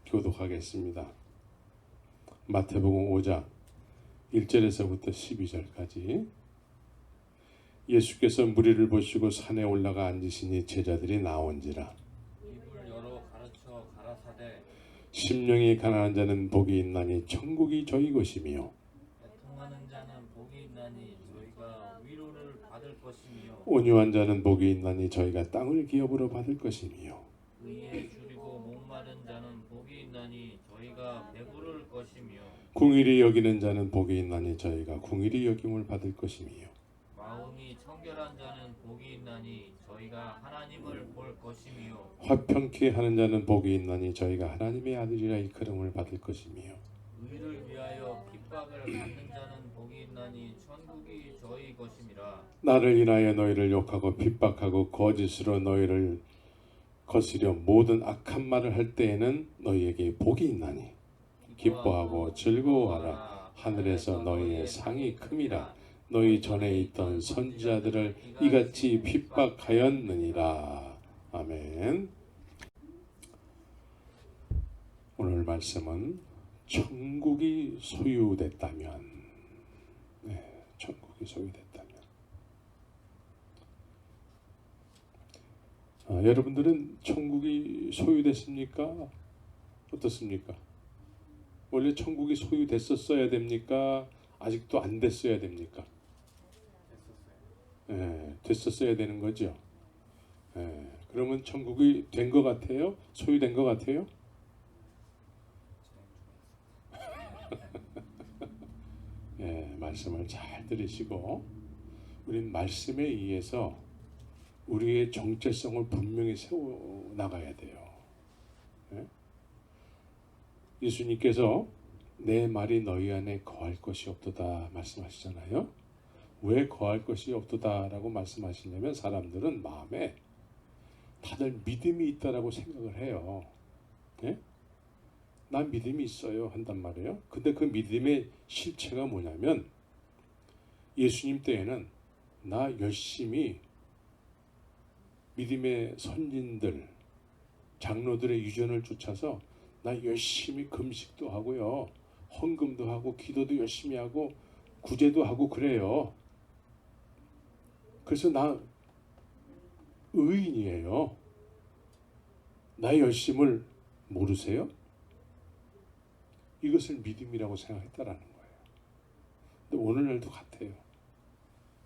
교독하겠습니다. 마태복음 5장 1절에서부터 12절까지. 예수께서 무리를 보시고 산에 올라가 앉으시니 제자들이 나온지라. 입을 열어 가르쳐 가라사대 심령이 가난한 자는 복이 있나니 천국이 저희 것이며 애통하는 자는 복이 있나니 저희가 위로를 받을 것이며 온유한 자는 복이 있나니 저희가 땅을 기업으로 받을 것이며 의에 줄이고 목마른 자는 복이 있나니 저희가 배부를 것이며 궁일이 여기는 자는 복이 있나니 저희가 궁일이 여김을 받을 것이며 마음이 청결한 자는 복이 있나니 저희가 하나님을 볼 것이며 화평케 하는 자는 복이 있나니 저희가 하나님의 아들이라 일컬음을 받을 것이며 의를 위하여 핍박을 받는 자는 복이 있나니 천국이 저희 것임이라. 나를 인하여 너희를 욕하고 핍박하고 거짓으로 너희를 거스려 모든 악한 말을 할 때에는 너희에게 복이 있나니 기뻐하고 즐거워하라. 하늘에서 너희의 상이 큼이라. 너희 전에 있던 선지자들을 이같이 핍박하였느니라. 아멘. 오늘 말씀은 천국이 소유됐다면, 천국이 소유됐다면. 여러분들은 천국이 소유됐습니까? 어떻습니까? 원래 천국이 소유됐었어야 됩니까? 아직도 안 됐어야 됩니까? 됐었어야 되는 거죠. 그러면 천국이 된 것 같아요? 소유된 것 같아요? 말씀을 잘 들으시고 우린 말씀에 의해서 우리의 정체성을 분명히 세워 나가야 돼요. 예수님께서 내 말이 너희 안에 거할 것이 없도다 말씀하시잖아요. 왜 거할 것이 없도다라고 말씀하시냐면 사람들은 마음에 다들 믿음이 있다라고 생각을 해요. 난 믿음이 있어요 한단 말이에요. 근데 그 믿음의 실체가 뭐냐면 예수님 때에는 나 열심히 믿음의 선진들 장로들의 유전을 쫓아서 나 열심히 금식도 하고요, 헌금도 하고 기도도 열심히 하고 구제도 하고 그래요. 그래서 나 의인이에요. 나의 열심을 모르세요? 이것을 믿음이라고 생각했다라는 거예요. 근데 오늘날도 같아요.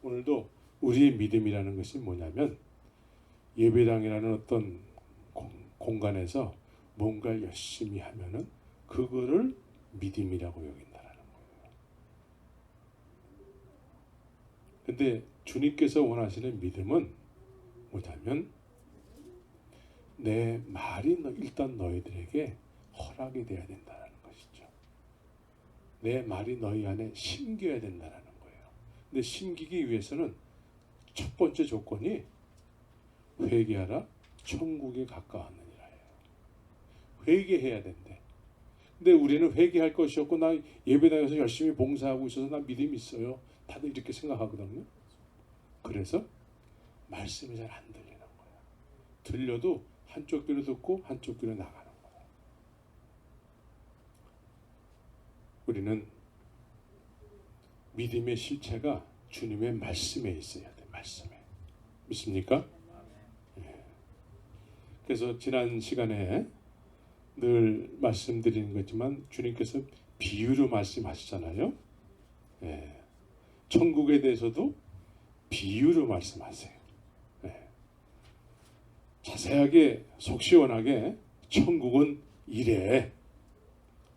오늘도 우리의 믿음이라는 것이 뭐냐면 예배당이라는 어떤 공간에서 뭔가 열심히 하면은 그거를 믿음이라고 여긴다라는 거예요. 근데 주님께서 원하시는 믿음은 뭐냐면 내 말이 일단 너희들에게 허락이 돼야 된다는 것이죠. 내 말이 너희 안에 심겨야 된다는 거예요. 근데 심기기 위해서는 첫 번째 조건이 회개하라 천국에 가까웠느니라. 회개해야 된대. 근데 우리는 회개할 것이 없고 나 예배당에서 열심히 봉사하고 있어서 나 믿음이 있어요. 다들 이렇게 생각하거든요. 그래서 말씀이 잘 안 들리는 거예요. 들려도 한쪽 귀로 듣고 한쪽 귀로 나가는 거예요. 우리는 믿음의 실체가 주님의 말씀에 있어야 돼. 말씀에. 믿습니까? 그래서 지난 시간에 늘 말씀드리는 거지만 주님께서 비유로 말씀하시잖아요. 천국에 대해서도 비유로 말씀하세요. 자세하게 속 시원하게 천국은 이래.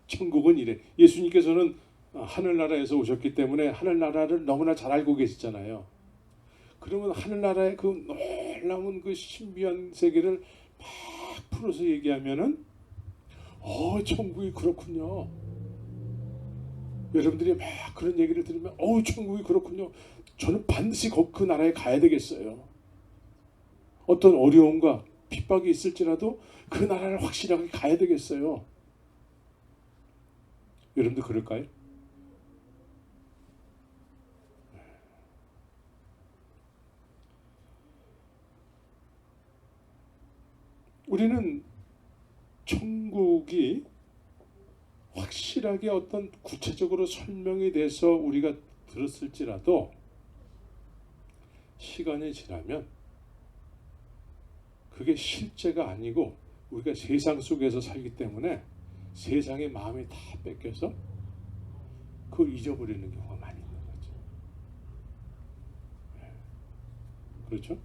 천국은 이래. 예수님께서는 하늘나라에서 오셨기 때문에 하늘나라를 너무나 잘 알고 계시잖아요. 그러면 하늘나라의 그 놀라운 그 신비한 세계를 막 풀어서 얘기하면은 천국이 그렇군요. 여러분들이 막 그런 얘기를 들으면 천국이 그렇군요. 저는 반드시 그 나라에 가야 되겠어요. 어떤 어려움과 핍박이 있을지라도 그 나라를 확실하게 가야 되겠어요. 여러분들 그럴까요? 우리는 천국이 확실하게 어떤 구체적으로 설명이 돼서 우리가 들었을지라도 시간이 지나면 그게 실제가 아니고 우리가 세상 속에서 살기 때문에 세상의 마음이 다 뺏겨서 그걸 잊어버리는 경우가 많이 있는 거죠. 그렇죠?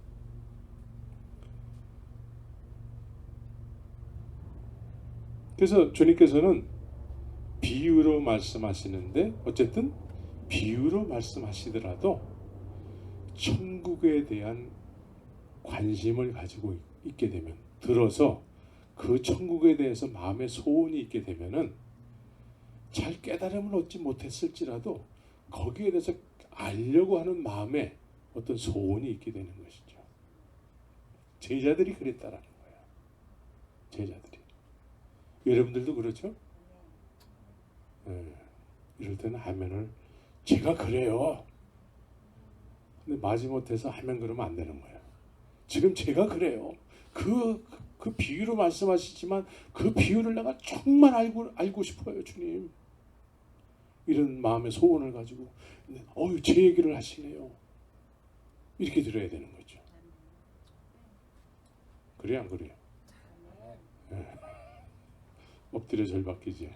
그래서 주님께서는 비유로 말씀하시는데 어쨌든 비유로 말씀하시더라도 천국에 대한 관심을 가지고 있게 되면 들어서 그 천국에 대해서 마음의 소원이 있게 되면은 잘 깨달음을 얻지 못했을지라도 거기에 대해서 알려고 하는 마음에 어떤 소원이 있게 되는 것이죠. 제자들이 그랬다라는 거예요. 제자들이. 여러분들도 그렇죠? 이럴 때는 아멘을 제가 그래요. 근데 마지못해서 아멘 그러면 안 되는 거예요. 지금 제가 그래요. 그 비유로 말씀하시지만 그 비유를 내가 정말 알고 싶어요, 주님. 이런 마음의 소원을 가지고 제 얘기를 하시네요. 이렇게 들어야 되는 거죠. 그래 안 그래요? 네. 엎드려 절박히지.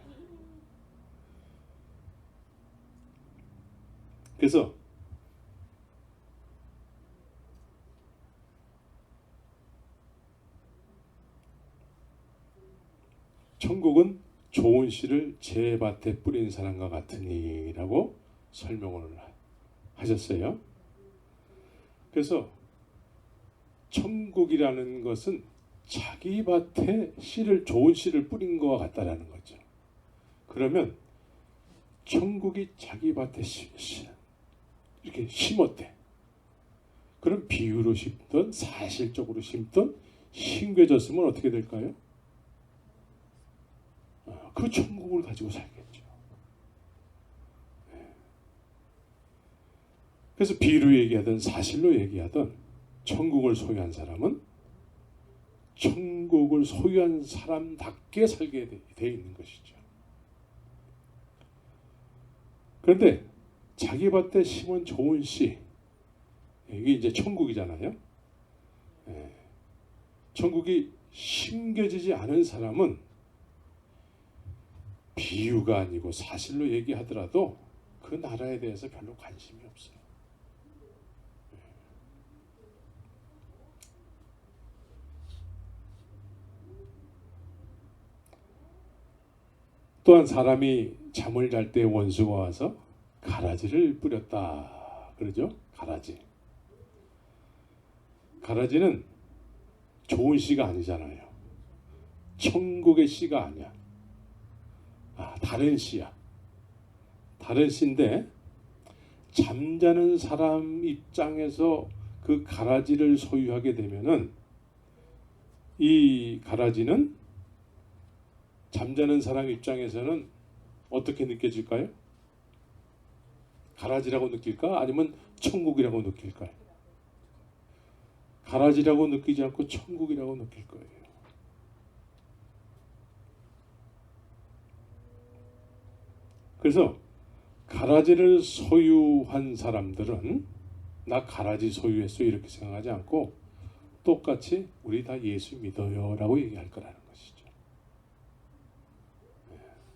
그래서 천국은 좋은 씨를 제 밭에 뿌린 사람과 같으니라고 설명을 하셨어요. 그래서 천국이라는 것은 자기 밭에 좋은 씨를 뿌린 것과 같다라는 거죠. 그러면 천국이 자기 밭에 이렇게 심었대. 그럼 비유로 심든 사실적으로 심든 심겨졌으면 어떻게 될까요? 그 천국을 가지고 살겠죠. 그래서 비유로 얘기하든 사실로 얘기하든 천국을 소유한 사람은 천국을 소유한 사람답게 살게 돼 있는 것이죠. 그런데 자기 밭에 심은 좋은 씨, 이게 이제 천국이잖아요. 천국이 심겨지지 않은 사람은 비유가 아니고 사실로 얘기하더라도 그 나라에 대해서 별로 관심이 없어요. 또한 사람이 잠을 잘 때 원수가 와서 가라지를 뿌렸다. 그러죠? 가라지는 좋은 씨가 아니잖아요. 천국의 씨가 아니야. 다른 씨야. 다른 씨인데 잠자는 사람 입장에서 그 가라지를 소유하게 되면은 이 가라지는 잠자는 사람 입장에서는 어떻게 느껴질까요? 가라지라고 느낄까? 아니면 천국이라고 느낄까요? 가라지라고 느끼지 않고 천국이라고 느낄 거예요. 그래서 가라지를 소유한 사람들은 나 가라지 소유했어 이렇게 생각하지 않고 똑같이 우리 다 예수 믿어요 라고 얘기할 거라는 것이죠.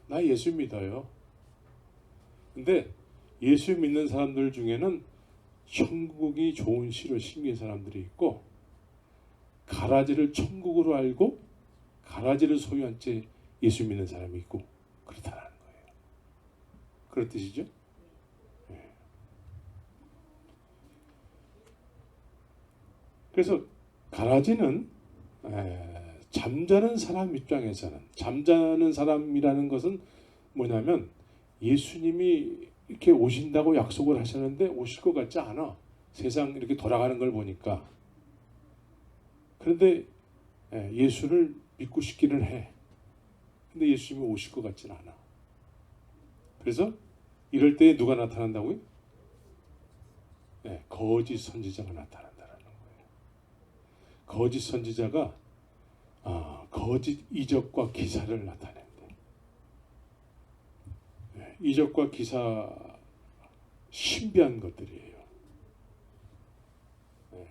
나 예수 믿어요. 근데 예수 믿는 사람들 중에는 천국이 좋은 씨로 심긴 사람들이 있고 가라지를 천국으로 알고 가라지를 소유한 채 예수 믿는 사람이 있고 그렇다는 거예요. 그런 뜻이죠. 그래서 가라지는 잠자는 사람 입장에서는 잠자는 사람이라는 것은 뭐냐면 예수님이 이렇게 오신다고 약속을 하셨는데 오실 것 같지 않아. 세상 이렇게 돌아가는 걸 보니까. 그런데 예수를 믿고 싶기는 해. 근데 예수님이 오실 것 같지는 않아. 그래서 이럴 때 누가 나타난다고요? 거짓 선지자가 나타난다는 거예요. 거짓 선지자가 거짓 이적과 기사를 나타낸대. 이적과 기사 신비한 것들이에요.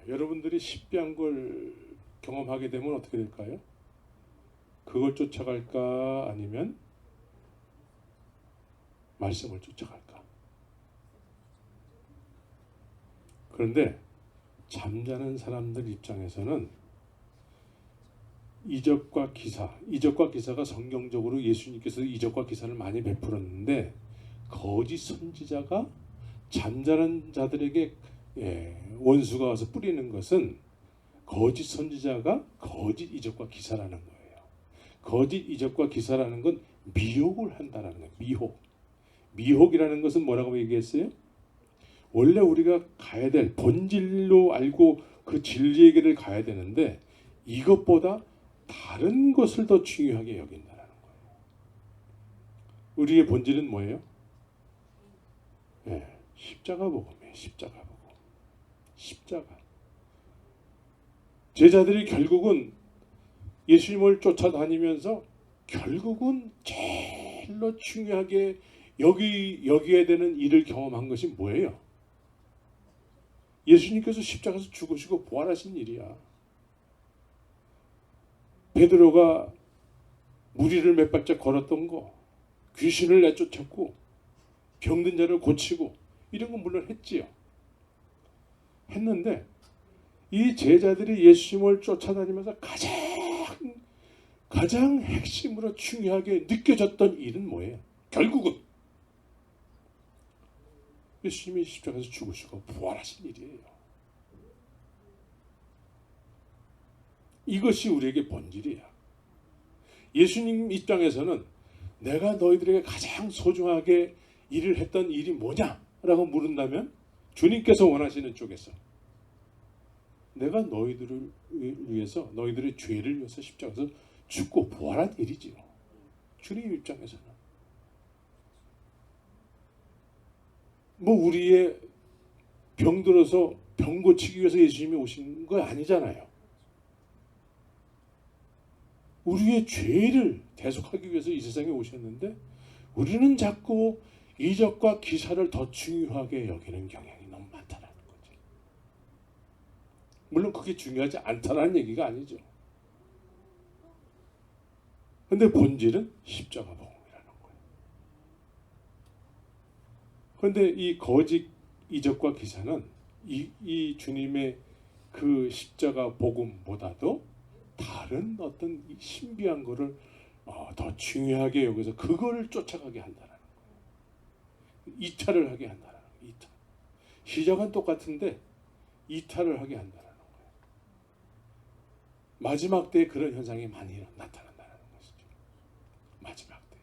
여러분들이 신비한 걸 경험하게 되면 어떻게 될까요? 그걸 쫓아갈까 아니면 말씀을 쫓아갈까? 그런데 잠자는 사람들 입장에서는 이적과 기사가 성경적으로 예수님께서 이적과 기사를 많이 베풀었는데 거짓 선지자가 잠자는 자들에게 원수가 와서 뿌리는 것은 거짓 선지자가 거짓 이적과 기사라는 거예요. 거짓 이적과 기사라는 건 미혹을 한다는 거예요. 미혹이라는 것은 뭐라고 얘기했어요? 원래 우리가 가야 될 본질로 알고 그 진리의 길을 가야 되는데 이것보다 다른 것을 더 중요하게 여긴다는 거예요. 우리의 본질은 뭐예요? 십자가 복음이에요. 십자가. 제자들이 결국은 예수님을 쫓아다니면서 결국은 제일로 중요하게 여기야 되는 일을 경험한 것이 뭐예요? 예수님께서 십자가에서 죽으시고 부활하신 일이야. 베드로가 무리를 몇 발짝 걸었던 거, 귀신을 내쫓았고 병든 자를 고치고 이런 건 물론 했지요. 했는데 이 제자들이 예수님을 쫓아다니면서 가장 핵심으로 중요하게 느껴졌던 일은 뭐예요? 결국은 예수님이 십자가에서 죽으시고 부활하신 일이에요. 이것이 우리에게 본질이야. 예수님 입장에서는 내가 너희들에게 가장 소중하게 일을 했던 일이 뭐냐라고 물은다면 주님께서 원하시는 쪽에서 내가 너희들을 위해서 너희들의 죄를 위해서 십자가에서 죽고 부활한 일이지요. 주님 입장에서는 뭐 우리의 병 들어서 병 고치기 위해서 예수님이 오신 거 아니잖아요. 우리의 죄를 대속하기 위해서 이 세상에 오셨는데 우리는 자꾸 이적과 기사를 더 중요하게 여기는 경향이 너무 많다는 거죠. 물론 그게 중요하지 않다는 얘기가 아니죠. 근데 본질은 십자가 복음이라는 거예요. 그런데 이 거짓 이적과 기사는 이 주님의 그 십자가 복음보다도 다른 어떤 신비한 거를 더 중요하게 여기서 그거를 쫓아가게 한다는 거예요. 이탈을 하게 한다는 거예요. 이탈. 시작은 똑같은데 이탈을 하게 한다는 거예요. 마지막 때에 그런 현상이 많이 나타난다는 것이죠. 마지막 때에.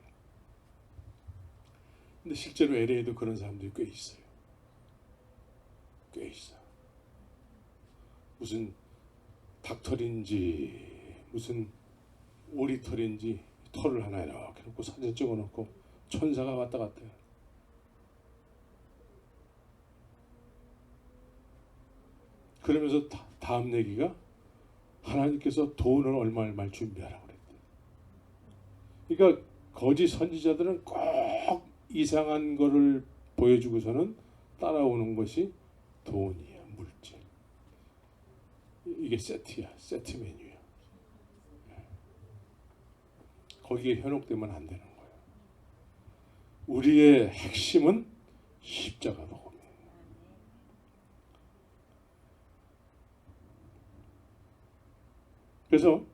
근데 실제로 LA에도 그런 사람들이 꽤 있어요. 꽤 있어. 무슨 닭털인지 무슨 오리털인지 털을 하나 이렇게 놓고 사진 찍어놓고 천사가 왔다 갔다 해요. 그러면서 다음 얘기가 하나님께서 돈을 얼마 준비하라고 그랬대요. 그러니까 거짓 선지자들은 꼭 이상한 거를 보여주고서는 따라오는 것이 돈이야, 물질. 이게 세트야, 세트 메뉴야. 거기에 현혹되면 안 되는 거예요. 우리의 핵심은 십자가 복음이에요. 그래서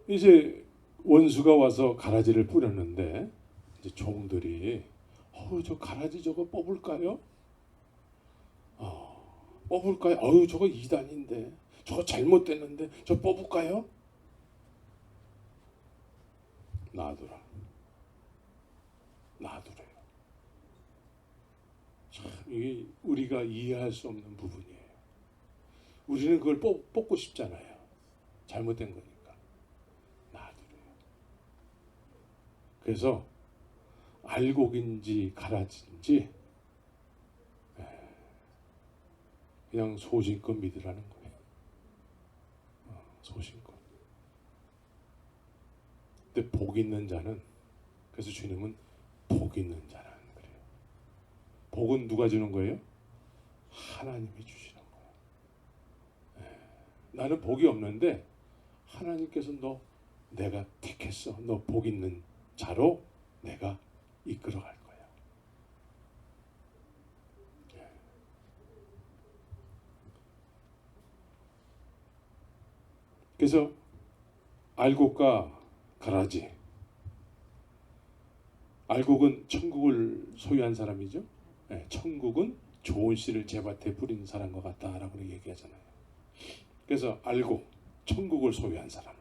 이제 원수가 와서 가라지를 뿌렸는데 이제 종들이 저 가라지 저거 뽑을까요? 뽑을까요? 저거 이단인데 저거 잘못됐는데 저 뽑을까요? 놔두래요. 참 이게 우리가 이해할 수 없는 부분이에요. 우리는 그걸 뽑고 싶잖아요. 잘못된 거니까. 놔두래요. 그래서 알곡인지 가라지인지 그냥 소신껏 믿으라는 거예요. 소신껏. 근데 복 있는 자는 그래서 주님은 복 있는 자는 그래요. 복은 누가 주는 거예요? 하나님이 주시는 거예요. 나는 복이 없는데 하나님께서 너 내가 택했어. 너 복 있는 자로 내가 이끌어갈 거야. 그래서 알곡과 가라지. 알곡은 천국을 소유한 사람이죠. 천국은 좋은 씨를 제밭에 뿌린 사람과 같다라고 얘기하잖아요. 그래서 알곡, 천국을 소유한 사람.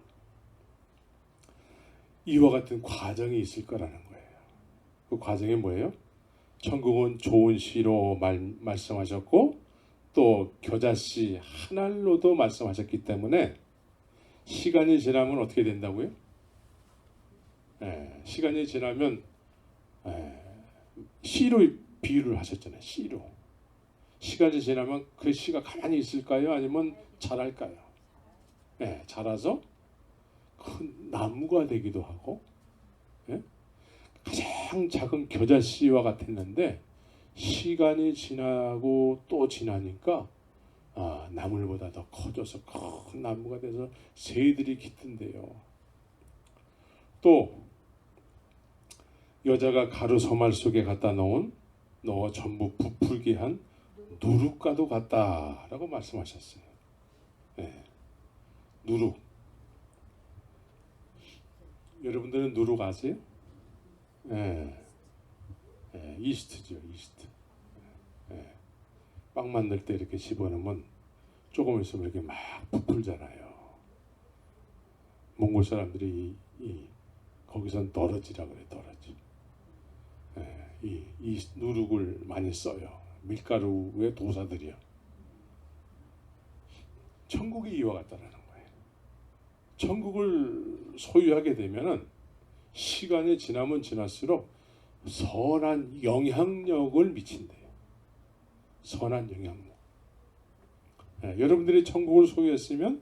이와 같은 과정이 있을 거라는 거예요. 그 과정이 뭐예요? 천국은 좋은 씨로 말씀하셨고 또 겨자씨 한 알로도 말씀하셨기 때문에 시간이 지나면 어떻게 된다고요? 시간이 지나면 씨로 비유를 하셨잖아요. 씨로. 시간이 지나면 그 씨가 가만히 있을까요? 아니면 자랄까요? 자라서 큰 나무가 되기도 하고 가장 작은 겨자씨와 같았는데 시간이 지나고 또 지나니까 나물보다 더 커져서 큰 나무가 돼서 새들이 깃든대요. 또 여자가 가루 소말 속에 갖다 넣어 전부 부풀게 한 누룩과도 같다라고 말씀하셨어요. 누룩. 여러분들은 누룩 아세요? 이스트죠, 이스트. 빵 만들 때 이렇게 집어넣으면 조금 있으면 이렇게 막 부풀잖아요. 몽골 사람들이 거기선 더러지라 그래, 더러지. 이 누룩을 많이 써요. 밀가루의 도사들이요. 천국이 이와 같다라는 거예요. 천국을 소유하게 되면은 시간이 지나면 지날수록 선한 영향력을 미친대요. 선한 영향력. 여러분들이 천국을 소유했으면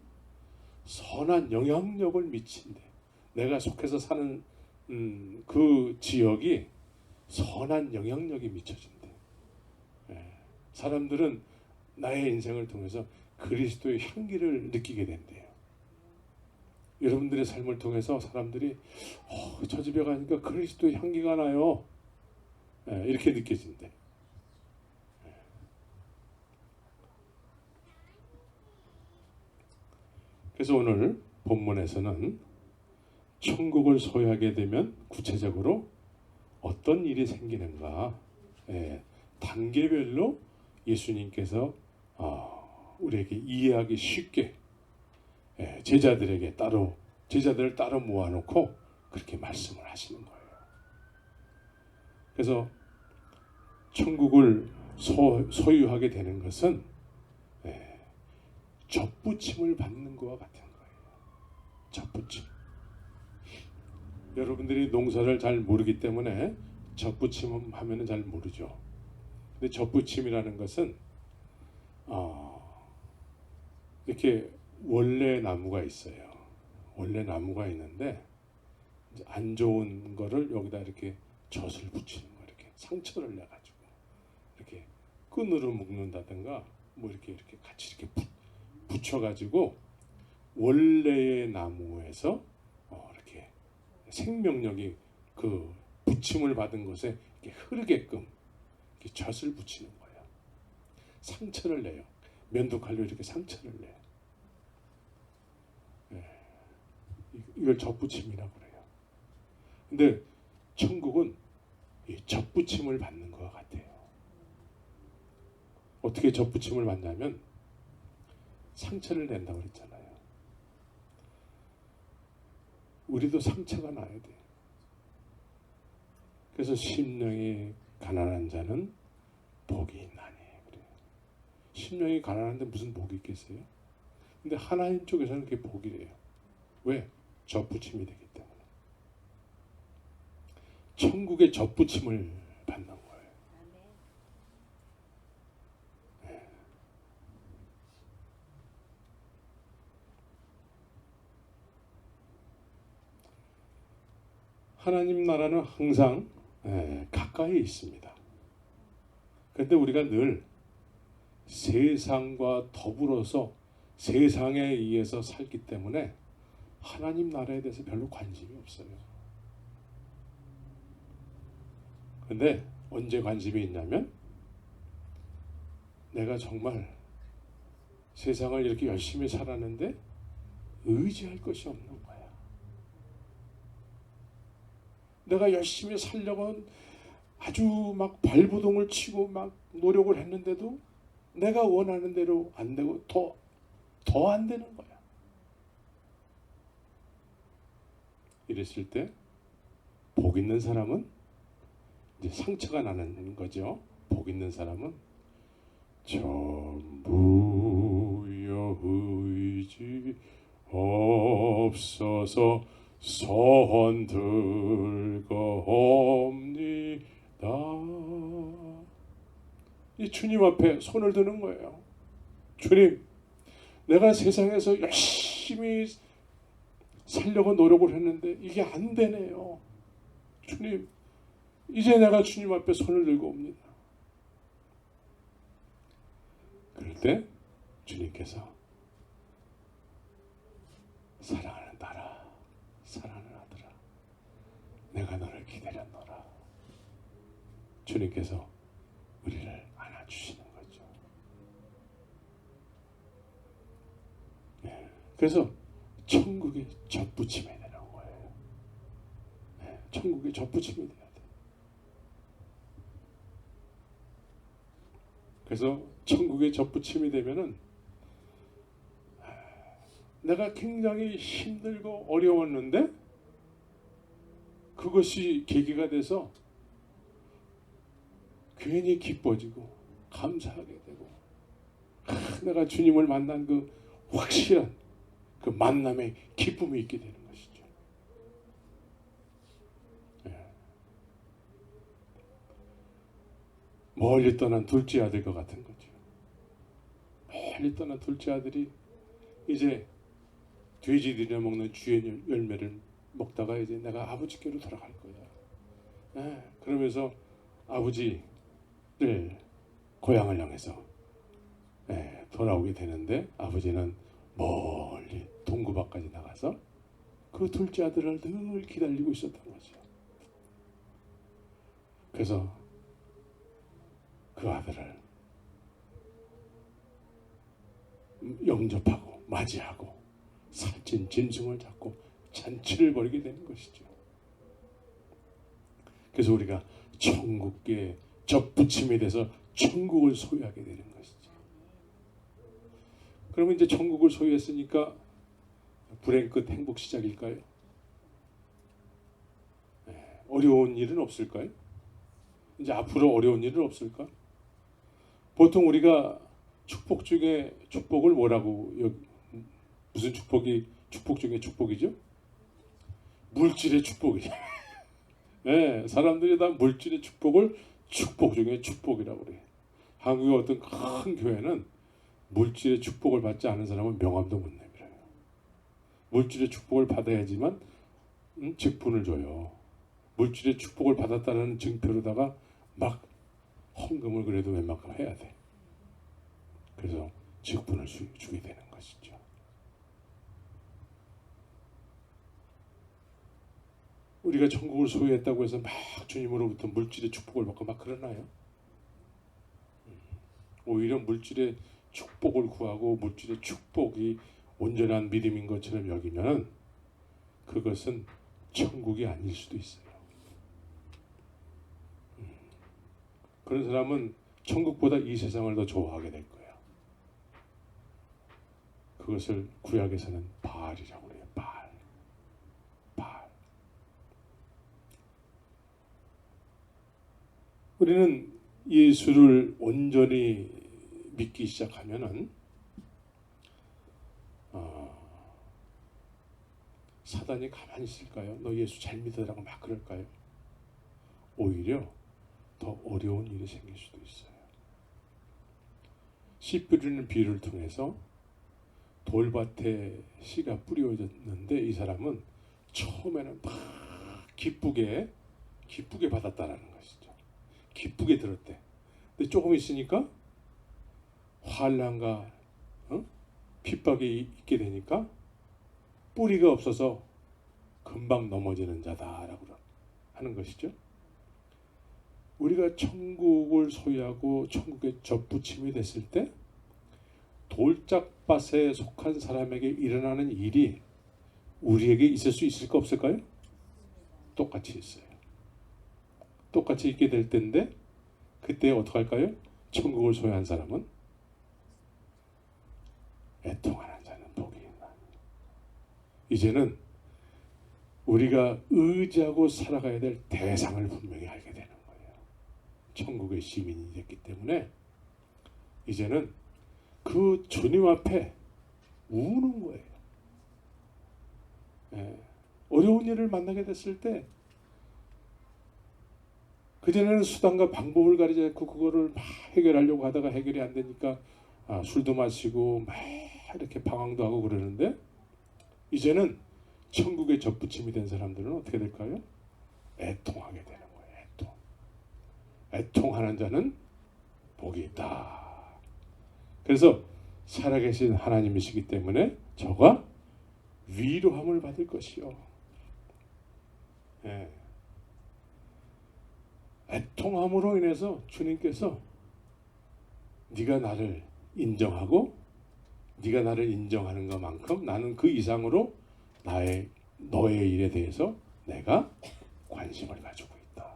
선한 영향력을 미친대. 내가 속해서 사는 그 지역이 선한 영향력이 미쳐진대. 사람들은 나의 인생을 통해서 그리스도의 향기를 느끼게 된대요. 여러분들의 삶을 통해서 사람들이 저 집에 가니까 그리스도의 향기가 나요. 이렇게 느껴진대. 그래서 오늘 본문에서는 천국을 소유하게 되면 구체적으로 어떤 일이 생기는가 단계별로 예수님께서 우리에게 이해하기 쉽게 제자들을 따로 모아놓고 그렇게 말씀을 하시는 거예요. 그래서 천국을 소유하게 되는 것은 접붙임을 받는 것과 같은 거예요. 접붙임. 여러분들이 농사를 잘 모르기 때문에 접붙임 하면은 잘 모르죠. 근데 접붙임이라는 것은 이렇게 원래 나무가 있어요. 원래 나무가 있는데 이제 안 좋은 거를 여기다 이렇게 젖을 붙이는 거, 이렇게 상처를 내 가지고 이렇게 끈으로 묶는다든가 뭐 이렇게 같이 이렇게 붙여 가지고 원래의 나무에서 이렇게 생명력이 그 붙임을 받은 곳에 이렇게 흐르게끔 이렇게 젖을 붙이는 거예요. 상처를 내요. 면도칼로 이렇게 상처를 내요. 이걸 젖붙임이라고 그래요. 근데 천국은 이 젖붙임을 받는 것 같아요. 어떻게 젖붙임을 받냐면 상처를 낸다고 그랬잖아요. 우리도 상처가 나야 돼요. 그래서 심령이 가난한 자는 복이 있나니 그래요. 심령이 가난한데 무슨 복이 있겠어요? 근데 하나님 쪽에서는 그게 복이래요. 왜? 젖붙임이 되기 때문에. 천국의 젖붙임을 받는 거예요. 네. 하나님 나라는 항상 가까이 있습니다. 그런데 우리가 늘 세상과 더불어서 세상에 의해서 살기 때문에 하나님 나라에 대해서 별로 관심이 없어요. 근데 언제 관심이 있냐면 내가 정말 세상을 이렇게 열심히 살았는데 의지할 것이 없는 거야. 내가 열심히 살려고 아주 막 발버둥을 치고 막 노력을 했는데도 내가 원하는 대로 안 되고 더 안 되는 거야. 이랬을 때 복 있는 사람은 이제 상처가 나는 거죠. 복 있는 사람은 전부여 의지 없어서 손 들고옵니다. 이 주님 앞에 손을 드는 거예요. 주님, 내가 세상에서 열심히 살려고 노력을 했는데 이게 안 되네요. 주님, 이제 내가 주님 앞에 손을 들고 옵니다. 그럴 때 주님께서 사랑하는 딸아, 사랑하는 아들아, 내가 너를 기다렸노라. 주님께서 우리를 안아주시는 거죠. 그래서 천국에 접붙임이 되는 거예요. 천국에 접붙임이 돼야 돼. 그래서 천국에 접붙임이 되면은 내가 굉장히 힘들고 어려웠는데 그것이 계기가 돼서 괜히 기뻐지고 감사하게 되고 내가 주님을 만난 그 확실한 그 만남의 기쁨이 있게 되는 것이죠. 멀리 떠난 둘째 아들과 같은 거죠. 멀리 떠난 둘째 아들이 이제 돼지들이나 먹는 주의 열매를 먹다가 이제 내가 아버지께로 돌아갈 거야. 그러면서 아버지를 고향을 향해서 돌아오게 되는데 아버지는 멀리 동구 밖까지 나가서 그 둘째 아들을 늘 기다리고 있었던 거죠. 그래서 그 아들을 영접하고 맞이하고 살찐 짐승을 잡고 잔치를 벌이게 되는 것이죠. 그래서 우리가 천국에 접붙임이 돼서 천국을 소유하게 되는 것이죠. 그러면 이제 천국을 소유했으니까 불행 끝 행복 시작일까요? 어려운 일은 없을까요? 이제 앞으로 어려운 일은 없을까? 보통 우리가 축복 중에 축복을 뭐라고 무슨 축복이 축복 중에 축복이죠? 물질의 축복이죠. 사람들이 다 물질의 축복을 축복 중에 축복이라고 그래요. 한국의 어떤 큰 교회는 물질의 축복을 받지 않은 사람은 명함도 못 내밀어요. 물질의 축복을 받아야지만 직분을 줘요. 물질의 축복을 받았다는 증표로다가 막 헌금을 그래도 웬만큼 해야 돼. 그래서 직분을 주게 되는 것이죠. 우리가 천국을 소유했다고 해서 막 주님으로부터 물질의 축복을 받고 막 그러나요? 오히려 물질의 축복을 구하고 물질의 축복이 온전한 믿음인 것처럼 여기면 그것은 천국이 아닐 수도 있어요. 그런 사람은 천국보다 이 세상을 더 좋아하게 될 거예요. 그것을 구약에서는 바알이라고 그래요. 바알. 우리는 예수를 온전히 믿기 시작하면은 사단이 가만히 있을까요? 너 예수 잘 믿으라고 막 그럴까요? 오히려 더 어려운 일이 생길 수도 있어요. 씨 뿌리는 비유를 통해서 돌밭에 씨가 뿌려졌는데 이 사람은 처음에는 막 기쁘게 기쁘게 받았다라는 것이죠. 기쁘게 들었대. 근데 조금 있으니까 환난과 핍박이 있게 되니까 뿌리가 없어서 금방 넘어지는 자다라고 하는 것이죠. 우리가 천국을 소유하고 천국의 접붙임이 됐을 때 돌짝밭에 속한 사람에게 일어나는 일이 우리에게 있을 수 있을까 없을까요? 똑같이 있어요. 똑같이 있게 될 텐데 그때 어떻게 할까요? 천국을 소유한 사람은 애통하는 자는 복이 있나니. 이제는 우리가 의지하고 살아가야 될 대상을 분명히 알게 되는 거예요. 천국의 시민이 됐기 때문에 이제는 그 주님 앞에 우는 거예요. 어려운 일을 만나게 됐을 때 그전에는 수단과 방법을 가리지 않고 그거를 막 해결하려고 하다가 해결이 안 되니까 술도 마시고 막 이렇게 방황도 하고 그러는데 이제는 천국의 접붙임이 된 사람들은 어떻게 될까요? 애통하게 되는 거예요. 애통하는 자는 복이 있다. 그래서 살아계신 하나님이시기 때문에 저가 위로함을 받을 것이요. 애통함으로 인해서 주님께서 네가 나를 인정하고 네가 나를 인정하는 것만큼 나는 그 이상으로 너의 일에 대해서 내가 관심을 가지고 있다.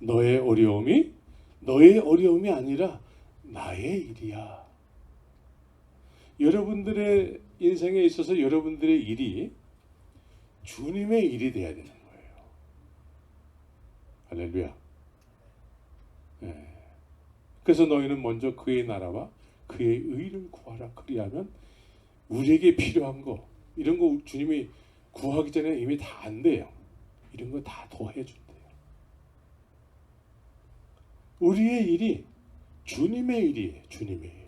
너의 어려움이 아니라 나의 일이야. 여러분들의 인생에 있어서 여러분들의 일이 주님의 일이 돼야 되는 거예요. 할렐루야. 그래서 너희는 먼저 그의 나라와 그의 의를 구하라. 그리하면 우리에게 필요한 거 이런 거 주님이 구하기 전에 이미 다 안 돼요. 이런 거 다 더해준대요. 우리의 일이 주님의 일이에요. 주님의 일.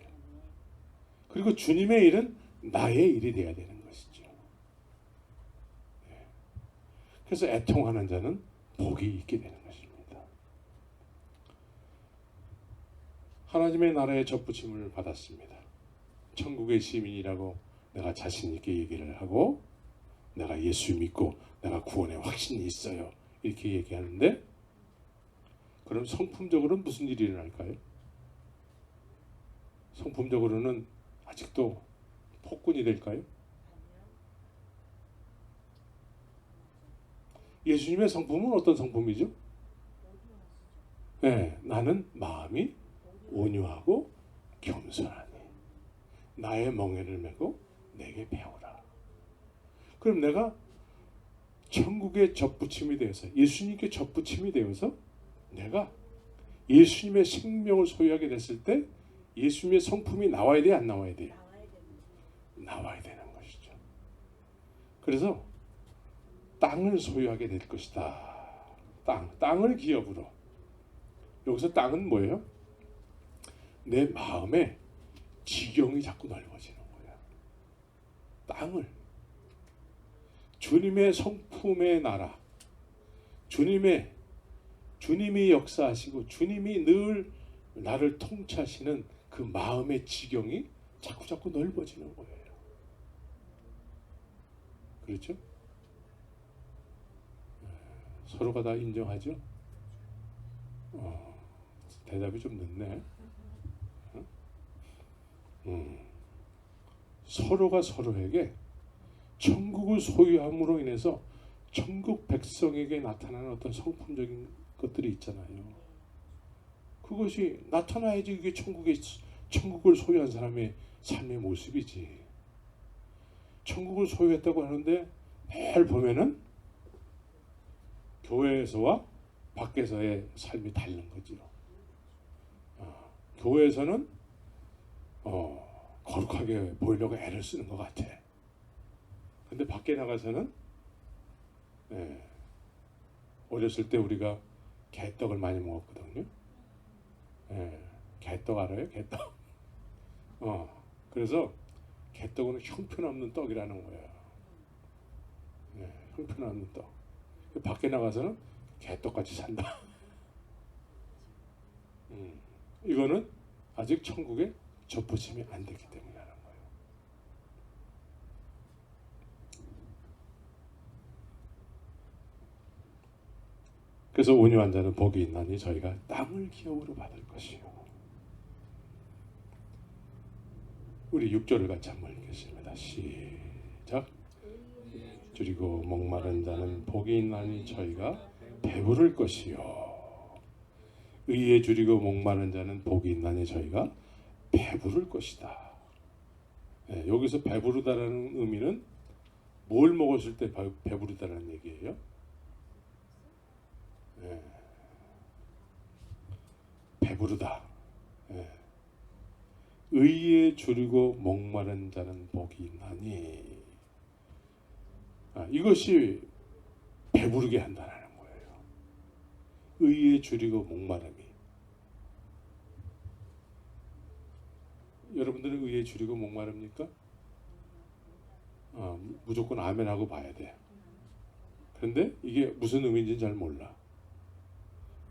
그리고 주님의 일은 나의 일이 돼야 되는 것이죠. 그래서 애통하는 자는 복이 있게 되는 것입니다. 하나님의 나라에 접붙임을 받았습니다. 천국의 시민이라고 내가 자신 있게 얘기를 하고 내가 예수 믿고 내가 구원의 확신이 있어요. 이렇게 얘기하는데 그럼 성품적으로는 무슨 일이 일어날까요? 성품적으로는 아직도 폭군이 될까요? 예수님의 성품은 어떤 성품이죠? 나는 마음이 온유하고 겸손하니 나의 멍에를 메고 내게 배우라. 그럼 내가 천국의 접붙임이 되어서 예수님께 접붙임이 되어서 내가 예수님의 생명을 소유하게 됐을 때 예수님의 성품이 나와야 돼, 안 나와야 돼요? 나와야 되는 것이죠. 그래서 땅을 소유하게 될 것이다. 땅을 기업으로. 여기서 땅은 뭐예요? 내 마음에 지경이 자꾸 넓어지는 거야. 땅을 주님의 성품의 나라, 주님이 역사하시고 주님이 늘 나를 통치하시는 그 마음의 지경이 자꾸 넓어지는 거예요. 그렇죠? 서로가 다 인정하죠? 대답이 좀 늦네. 서로가 서로에게 천국을 소유함으로 인해서 천국 백성에게 나타나는 어떤 성품적인 것들이 있잖아요. 그것이 나타나야지 이게 천국을 소유한 사람의 삶의 모습이지. 천국을 소유했다고 하는데 매일 보면은 교회에서와 밖에서의 삶이 다른 거죠. 교회에서는 거룩하게 보이려고 애를 쓰는 것 같아. 근데 밖에 나가서는 어렸을 때 우리가 개떡을 많이 먹었거든요. 개떡 알아요? 개떡. 그래서 개떡은 형편없는 떡이라는 거예요. 형편없는 떡. 밖에 나가서는 개떡같이 산다. 이거는 아직 천국에 접붙임이 안 됐기 때문이라는 거예요. 그래서 온유한 자는 복이 있나니 저희가 땅을 기업으로 받을 것이요. 우리 6절을 같이 한번 읽겠습니다. 시작. 줄이고 목마른 자는 복이 있나니 저희가 배부를 것이요. 의에 줄이고 목마른 자는 복이 있나니 저희가 배부를 것이다. 네, 여기서 배부르다라는 의미는 뭘 먹었을 때 배부르다라는 얘기예요? 네. 배부르다. 네. 의에 줄이고 목마른 자는 복이 있나니 이것이 배부르게 한다는 거예요. 의에 줄이고 목마름이. 여러분들은 의에 줄이고 목마릅니까? 무조건 아멘하고 봐야 돼. 그런데 이게 무슨 의미인지는 잘 몰라.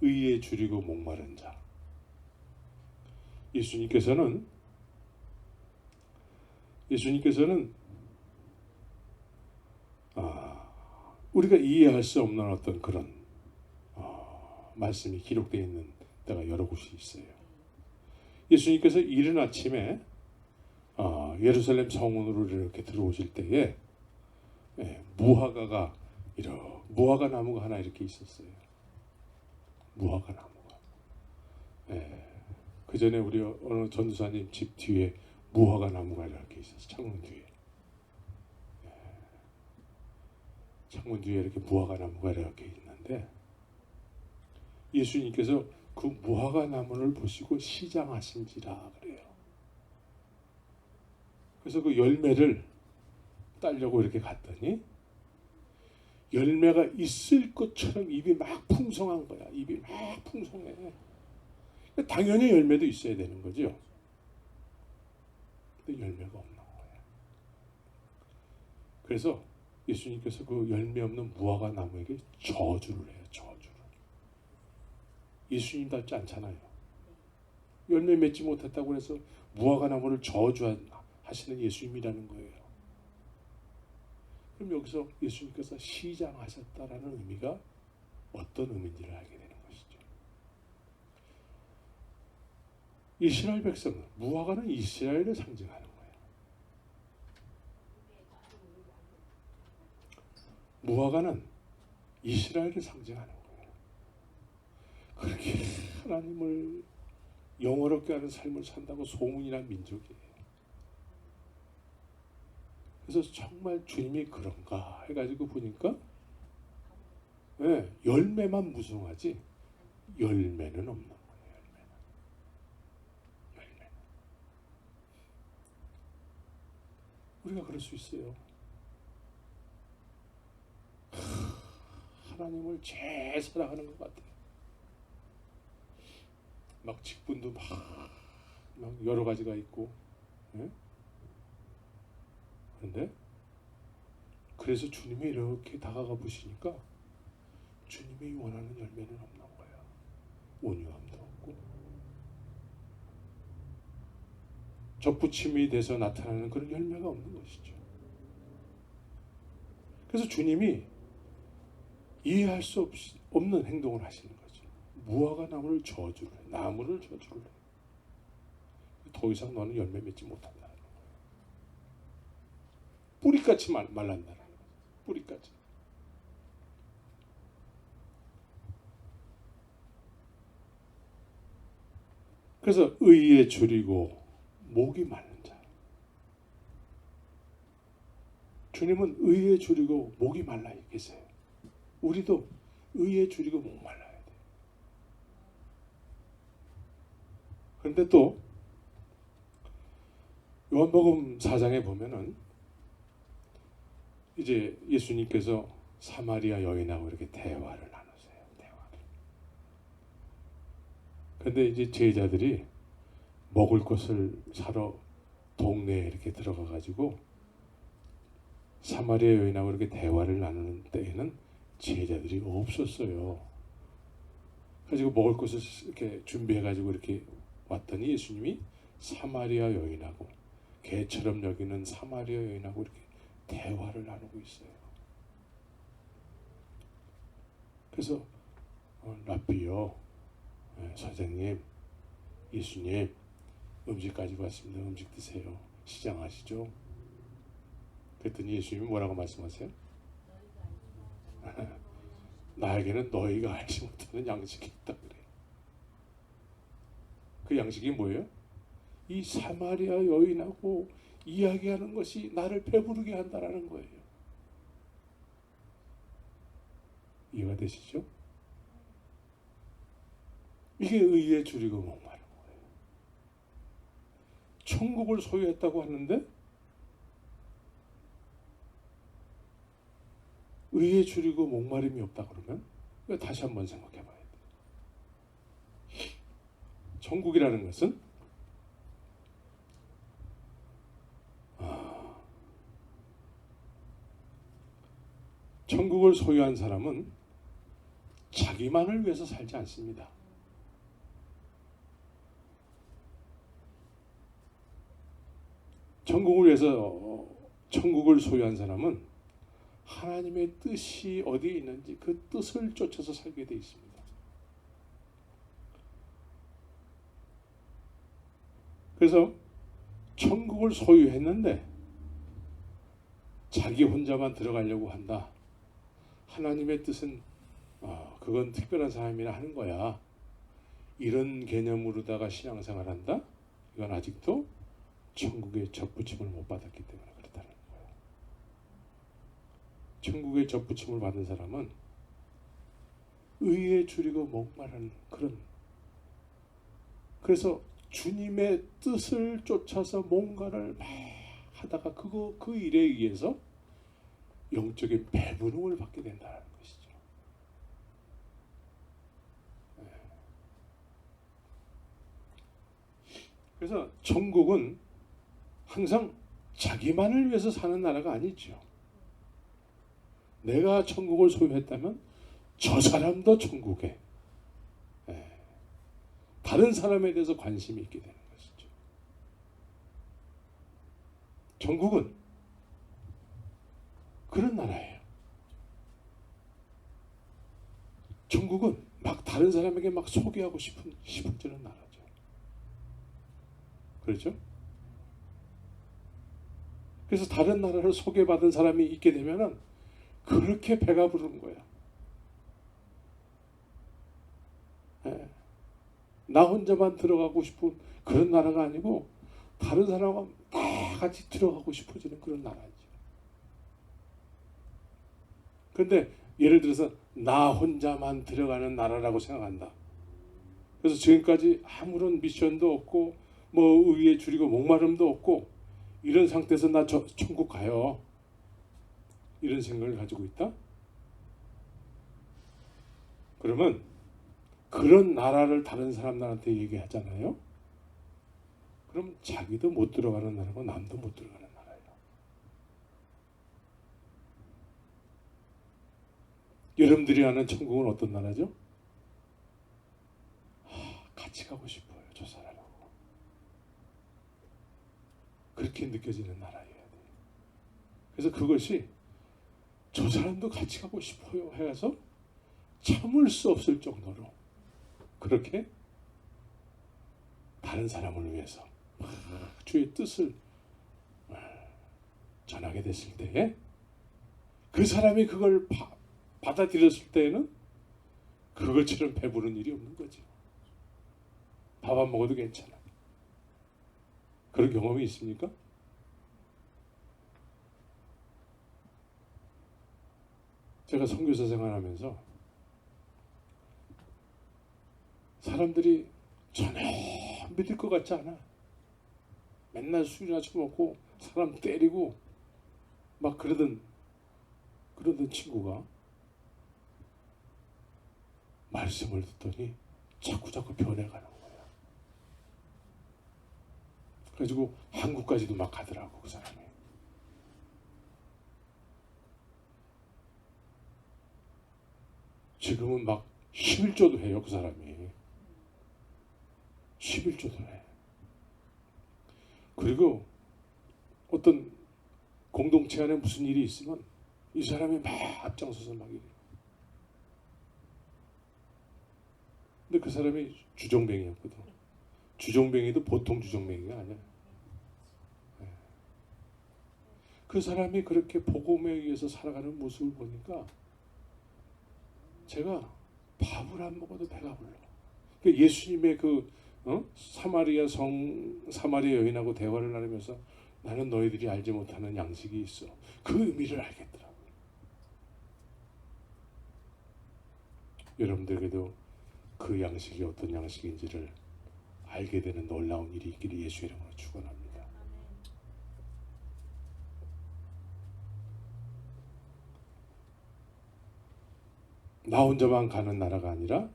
의에 줄이고 목마른 자. 예수님께서는 우리가 이해할 수 없는 어떤 그런 말씀이 기록되어 있는 데가 여러 곳이 있어요. 예수님께서 이른 아침에 예루살렘 성문으로 이렇게 들어오실 때에 무화과 나무가 하나 이렇게 있었어요. 무화과 나무가. 그 전에 우리 어느 전도사님 집 뒤에 무화과 나무가 이렇게 있었어요. 창문 뒤에. 창문 뒤에 이렇게 무화과 나무가 이렇게 있는데 예수님께서 그 무화과 나무를 보시고 시장하신지라 그래요. 그래서 그 열매를 따려고 이렇게 갔더니 열매가 있을 것처럼 입이 막 풍성한 거야. 입이 막 풍성해. 당연히 열매도 있어야 되는 거죠. 근데 열매가 없는 거예요. 그래서 예수님께서 그 열매 없는 무화과 나무에게 저주를 해요. 저주를. 예수님답지 않잖아요. 열매 맺지 못했다고 해서 무화과 나무를 저주하시는 예수님이라는 거예요. 그럼 여기서 예수님께서 시장하셨다라는 의미가 어떤 의미인지를 알게 되는 것이죠. 이스라엘 백성은 무화과는 이스라엘을 상징하는 거예요. 무화과는 이스라엘을 상징하는 거예요. 그렇게 하나님을 영어롭게 하는 삶을 산다고 소문이 난 민족이에요. 그래서 정말 주님이 그런가 해가지고 보니까 열매만 무성하지 열매는 없는 거예요. 열매는. 우리가 그럴 수 있어요. 하나님을 제일 사랑하는 것 같아요. 막 직분도 막 여러 가지가 있고, 그런데 그래서 주님이 이렇게 다가가 보시니까 주님이 원하는 열매는 없는 거예요. 온유함도 없고 접붙임이 돼서 나타나는 그런 열매가 없는 것이죠. 그래서 주님이 이해할 수 없는 행동을 하시는 거죠. 무화과 나무를 저주를 해. 나무를 저주를 해. 더 이상 너는 열매 맺지 못한다는 거예요. 뿌리같이 말란다는 거예요. 뿌리같이. 그래서 의에 줄이고 목이 마른 자. 주님은 의에 줄이고 목이 말라 계세요. 우리도 의에 줄이고 목 말라야 돼. 그런데 또 요한복음 4장에 보면은 이제 예수님께서 사마리아 여인하고 이렇게 대화를 나누세요. 대화를. 그런데 이제 제자들이 먹을 것을 사러 동네에 이렇게 들어가 가지고 사마리아 여인하고 이렇게 대화를 나누는 때에는 제자들이 없었어요. 가지고 먹을 것을 이렇게 준비해가지고 이렇게 왔더니 예수님이 사마리아 여인하고 개처럼 여기는 사마리아 여인하고 이렇게 대화를 나누고 있어요. 그래서 라비요, 선생님, 예수님 음식 가지고 왔습니다. 음식 드세요. 시장하시죠. 그랬더니 예수님이 뭐라고 말씀하세요? 나에게는 너희가 알지 못하는 양식이 있다 그래요. 그 양식이 뭐예요? 이 사마리아 여인하고 이야기하는 것이 나를 배부르게 한다라는 거예요. 이해가 되시죠? 이게 의에 줄이고 목마른 거예요. 천국을 소유했다고 하는데 의에 줄이고 목마름이 없다 그러면 다시 한번 생각해 봐야 돼요. 천국이라는 것은 천국을 소유한 사람은 자기만을 위해서 살지 않습니다. 천국을 소유한 사람은 하나님의 뜻이 어디에 있는지 그 뜻을 쫓아서 살게 되어 있습니다. 그래서 천국을 소유했는데 자기 혼자만 들어가려고 한다. 하나님의 뜻은 그건 특별한 사람이나 하는 거야. 이런 개념으로다가 신앙생활 한다? 이건 아직도 천국의 접붙임을 못 받았기 때문에 그렇다는 거예요. 천국의 접붙임을 받은 사람은 의에 줄이고 목마른 그런, 그래서 주님의 뜻을 쫓아서 뭔가를 막 하다가 그 일에 의해서 영적인 배부름을 받게 된다는 것이죠. 그래서 천국은 항상 자기만을 위해서 사는 나라가 아니죠. 내가 천국을 소유했다면 저 사람도 천국에 다른 사람에 대해서 관심이 있게 되는 것이죠. 천국은 그런 나라예요. 천국은 막 다른 사람에게 막 소개하고 싶어지는 나라죠. 그렇죠? 그래서 다른 나라를 소개받은 사람이 있게 되면은 그렇게 배가 부르는 거야. 나 혼자만 들어가고 싶은 그런 나라가 아니고 다른 사람과 다 같이 들어가고 싶어지는 그런 나라지. 그런데 예를 들어서 나 혼자만 들어가는 나라라고 생각한다. 그래서 지금까지 아무런 미션도 없고 뭐 의에 줄이고 목마름도 없고 이런 상태에서 나 천국 가요. 이런 생각을 가지고 있다? 그러면 그런 나라를 다른 사람들한테 얘기하잖아요. 그럼 자기도 못 들어가는 나라고 남도 못 들어가는 나라예요. 여러분들이 아는 천국은 어떤 나라죠? 같이 가고 싶어요. 저 사람하고. 그렇게 느껴지는 나라여야 돼요. 그래서 그것이 저 사람도 같이 가고 싶어요 해서 참을 수 없을 정도로 그렇게 다른 사람을 위해서 주의 뜻을 전하게 됐을 때에 그 사람이 그걸 받아들였을 때에는 그것처럼 배부른 일이 없는 거죠. 밥 안 먹어도 괜찮아. 그런 경험이 있습니까? 제가 선교사 생활하면서 사람들이 전혀 믿을 것 같지 않아. 맨날 술이나 처먹고 사람 때리고 막 그러던 친구가 말씀을 듣더니 자꾸 변해가는 거야. 그래가지고 한국까지도 막 가더라고 그 사람이. 지금은 막 11조도 해요. 그 사람이 11조도 해. 그리고 어떤 공동체 안에 무슨 일이 있으면 이 사람이 막 앞장서서 막 이래요. 근데 그 사람이 주정뱅이였거든. 주정뱅이도 보통 주정뱅이가 아니야. 그 사람이 그렇게 복음에 의해서 살아가는 모습을 보니까 제가 밥을 안 먹어도 배가 불러. 예수님의 그 사마리아 여인하고 대화를 나누면서 나는 너희들이 알지 못하는 양식이 있어. 그 의미를 알겠더라고요. 여러분들에게도 그 양식이 어떤 양식인지를 알게 되는 놀라운 일이 있기를 예수의 이름으로 축원합니다. 나 혼자만 가는 나라가 아니라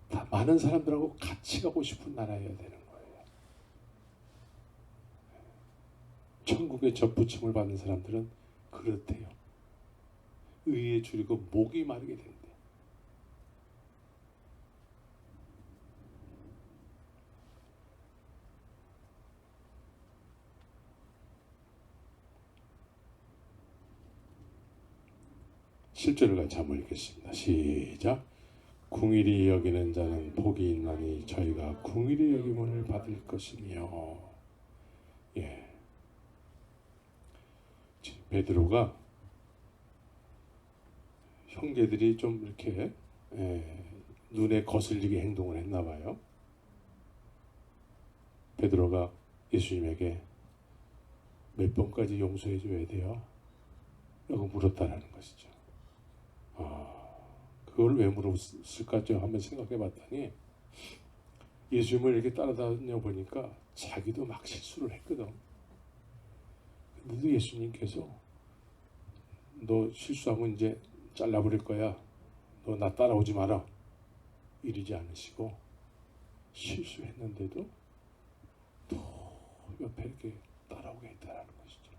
다 많은 사람들하고 같이 가고 싶은 나라여야 되는 거예요. 천국의 접붙임을 받는 사람들은 그렇대요. 의에 줄이고 목이 마르게 된대. 7절을 같이 한번 읽겠습니다. 시작. 궁일이 여기는 자는 복이 있나니 저희가 궁일이 여김을 받을 것이며. 예. 베드로가 형제들이 좀 이렇게 눈에 거슬리게 행동을 했나 봐요. 베드로가 예수님에게 몇 번까지 용서해 줘야 돼요? 라고 물었다라는 것이죠. 그걸 왜 물었을까 좀 한번 생각해 봤더니 예수님을 이렇게 따라다녀 보니까 자기도 막 실수를 했거든. 근데도 예수님께서 너 실수하면 이제 잘라버릴 거야. 너 나 따라오지 마라. 이러지 않으시고 실수했는데도 또 옆에 이렇게 따라오게 했다라는 것이죠.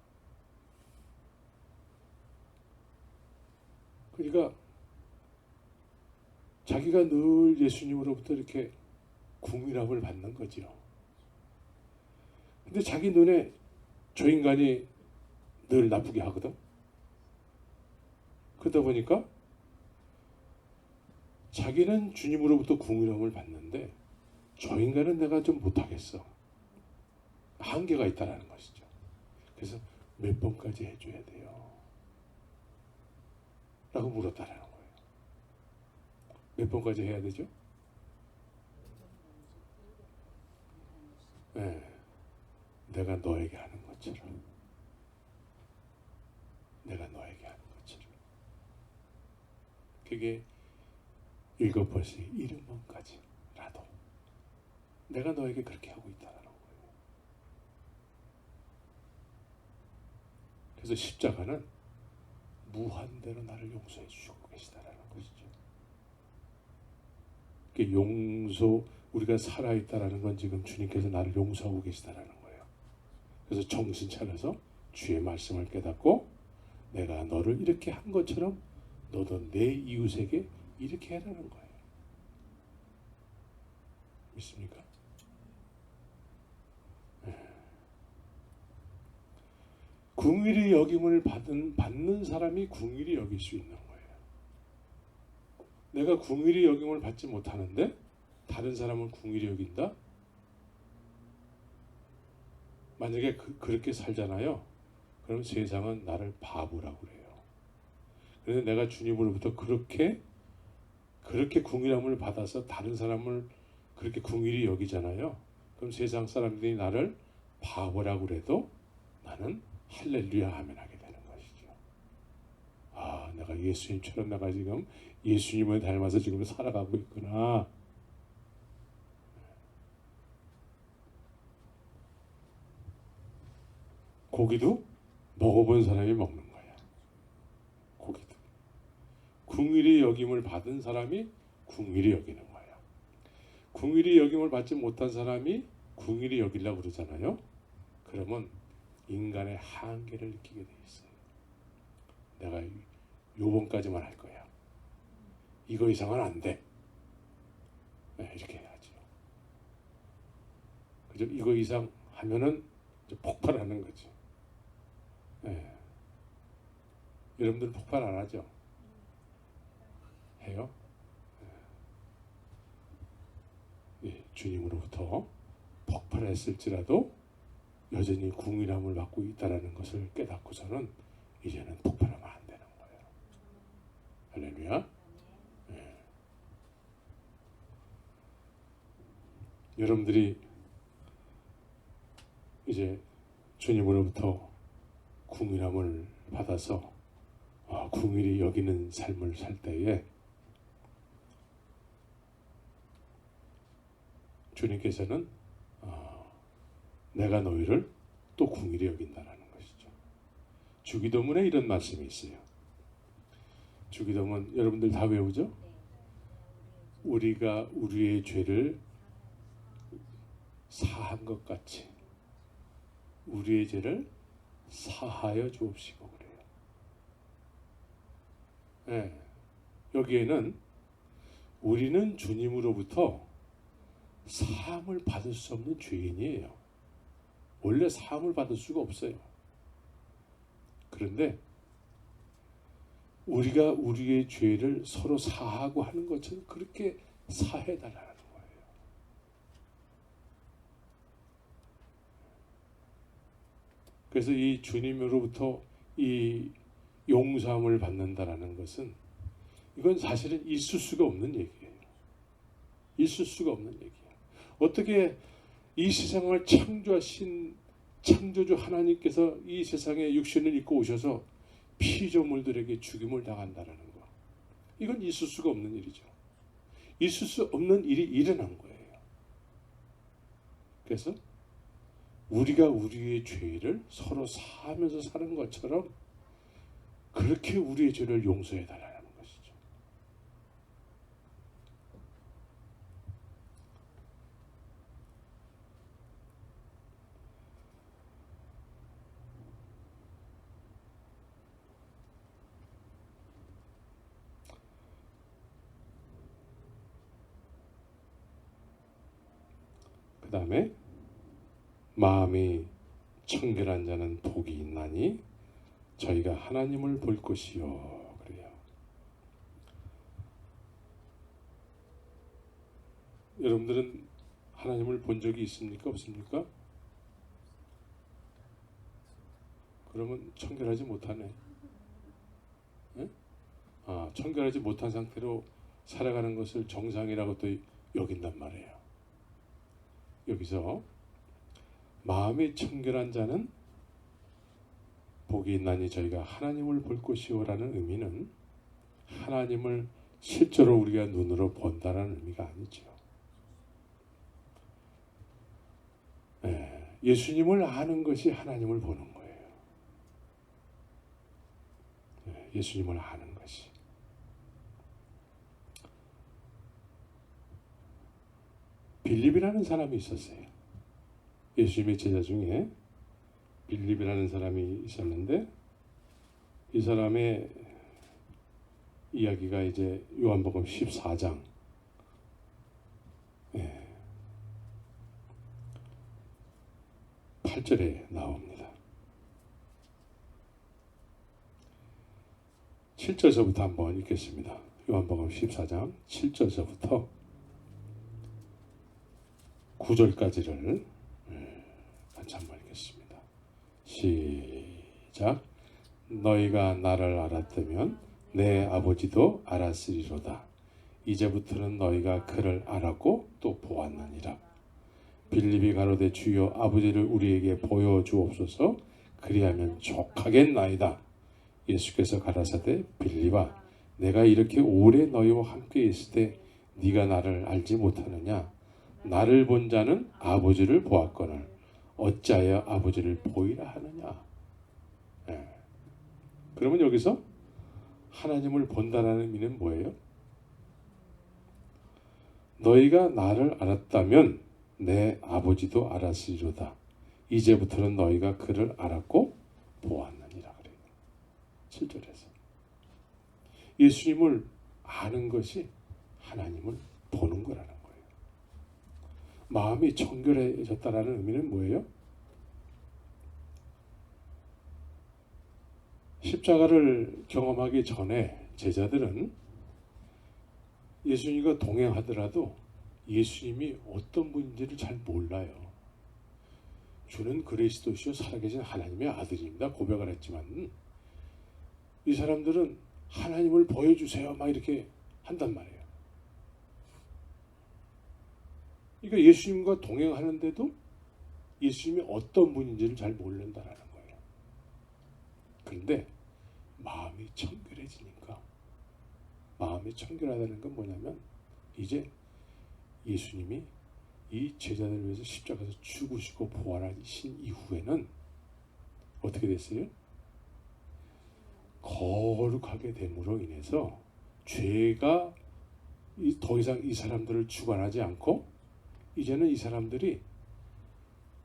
그러니까 자기가 늘 예수님으로부터 이렇게 궁일함을 받는 거죠. 근데 자기 눈에 저 인간이 늘 나쁘게 하거든. 그러다 보니까 자기는 주님으로부터 궁일함을 받는데 저 인간은 내가 좀 못하겠어. 한계가 있다라는 것이죠. 그래서 몇 번까지 해줘야 돼요? 라고 물었다라는 거예요. 몇 번까지 해야 되죠? 네. 내가 너에게 하는 것처럼. 내가 너에게 하는 것처럼. 그게 7번씩 70번까지라도 내가 너에게 그렇게 하고 있다는 거예요. 그래서 십자가는 무한대로 나를 용서해 주시고 계시다는 것이죠. 용서, 우리가 살아있다는 건 지금 주님께서 나를 용서하고 계시다는 거예요. 그래서 정신 차려서 주의 말씀을 깨닫고 내가 너를 이렇게 한 것처럼 너도 내 이웃에게 이렇게 해라는 거예요. 믿습니까? 궁일이 여김을 받는 사람이 궁일이 여길 수 있는 거예요. 내가 궁일이 여김을 받지 못하는데 다른 사람을 궁일이 여긴다? 만약에 그렇게 살잖아요. 그럼 세상은 나를 바보라고 그래요. 그래서 내가 주님으로부터 그렇게 궁일함을 받아서 다른 사람을 그렇게 궁일이 여기잖아요. 그럼 세상 사람들이 나를 바보라고 그래도 나는 할렐루야 하면 하게 되는 것이죠. 아, 내가 예수님처럼 내가 지금 예수님을 닮아서 지금 살아가고 있구나. 고기도 먹어본 사람이 먹는 거야. 고기도. 궁일이 여김을 받은 사람이 궁일이 여기는 거야. 궁일이 여김을 받지 못한 사람이 궁일이 여기려고 그러잖아요. 그러면 인간의 한계를 느끼게 돼 있어요. 내가 요번까지만 할 거야. 이거 이상은 안 돼. 네, 이렇게 해야죠. 그죠? 이거 이상 하면은 이제 폭발하는 거죠. 네. 여러분들 폭발 안 하죠? 해요? 예, 주님으로부터 폭발했을지라도 여전히 궁일함을 받고 있다는 것을 깨닫고서는 이제는 폭발하면 안 되는 거예요. 할렐루야. 예. 여러분들이 이제 주님으로부터 궁일함을 받아서 궁일이 여기는 삶을 살 때에 주님께서는 내가 너희를 또 궁일이 여긴다라는 것이죠. 주기도문에 이런 말씀이 있어요. 주기도문 여러분들 다 외우죠? 우리가 우리의 죄를 사한 것 같이 우리의 죄를 사하여 주옵시고 그래요. 네. 여기에는 우리는 주님으로부터 사함을 받을 수 없는 죄인이에요. 원래 사함을 받을 수가 없어요. 그런데 우리가 우리의 죄를 서로 사하고 하는 것처럼 그렇게 사해달라는 거예요. 그래서 이 주님으로부터 이 용서함을 받는다라는 것은 이건 사실은 있을 수가 없는 얘기예요. 있을 수가 없는 얘기예요. 어떻게 이 세상을 창조하신 창조주 하나님께서 이 세상에 육신을 입고 오셔서 피조물들에게 죽임을 당한다는 거. 이건 있을 수가 없는 일이죠. 있을 수 없는 일이 일어난 거예요. 그래서 우리가 우리의 죄를 서로 사하면서 사는 것처럼 그렇게 우리의 죄를 용서해 달라는 것이죠. 그 다음에 마음이 청결한 자는 복이 있나니 저희가 하나님을 볼 것이요 그래요. 여러분들은 하나님을 본 적이 있습니까? 없습니까? 그러면 청결하지 못하네. 네? 청결하지 못한 상태로 살아가는 것을 정상이라고 또 여긴단 말이에요. 여기서 마음이 청결한 자는 복이 있나니 저희가 하나님을 볼 것이요라는 의미는 하나님을 실제로 우리가 눈으로 본다라는 의미가 아니죠. 예수님을 아는 것이 하나님을 보는 거예요. 예수님을 아는 것이. 빌립이라는 사람이 있었어요. 예수님의 제자 중에 빌립이라는 사람이 있었는데 이 사람의 이야기가 이제 요한복음 14장 8절에 나옵니다. 7절서부터 한번 읽겠습니다. 요한복음 14장 7절서부터 9절까지를 같이 한번 읽겠습니다. 시작. 너희가 나를 알았다면 내 아버지도 알았으리로다. 이제부터는 너희가 그를 알았고 또 보았느니라. 빌립이 가로되 주여 아버지를 우리에게 보여주옵소서. 그리하면 족하겠나이다. 예수께서 가라사대 빌립아 내가 이렇게 오래 너희와 함께 있을 때 네가 나를 알지 못하느냐. 나를 본 자는 아버지를 보았거늘 어찌하여 아버지를 보이라 하느냐. 그러면 여기서 하나님을 본다는 의미는 뭐예요? 너희가 나를 알았다면 내 아버지도 알았으리로다. 이제부터는 너희가 그를 알았고 보았느니라 그래요. 7절에서. 예수님을 아는 것이 하나님을 보는 거라는 거예요. 마음이 청결해졌다라는 의미는 뭐예요? 십자가를 경험하기 전에 제자들은 예수님과 동행하더라도 예수님이 어떤 분인지를 잘 몰라요. 주는 그리스도시요 살아계신 하나님의 아들입니다. 고백을 했지만 이 사람들은 하나님을 보여주세요 막 이렇게 한단 말이에요. 그러니까 예수님과 동행하는데도 예수님이 어떤 분인지를 잘 모른다라는 거예요. 그런데 마음이 청결해지니까, 마음이 청결하다는 건 뭐냐면 이제 예수님이 이 제자들을 위해서 십자가에서 죽으시고 부활하신 이후에는 어떻게 됐어요? 거룩하게 됨으로 인해서 죄가 더 이상 이 사람들을 주관하지 않고 이제는 이 사람들이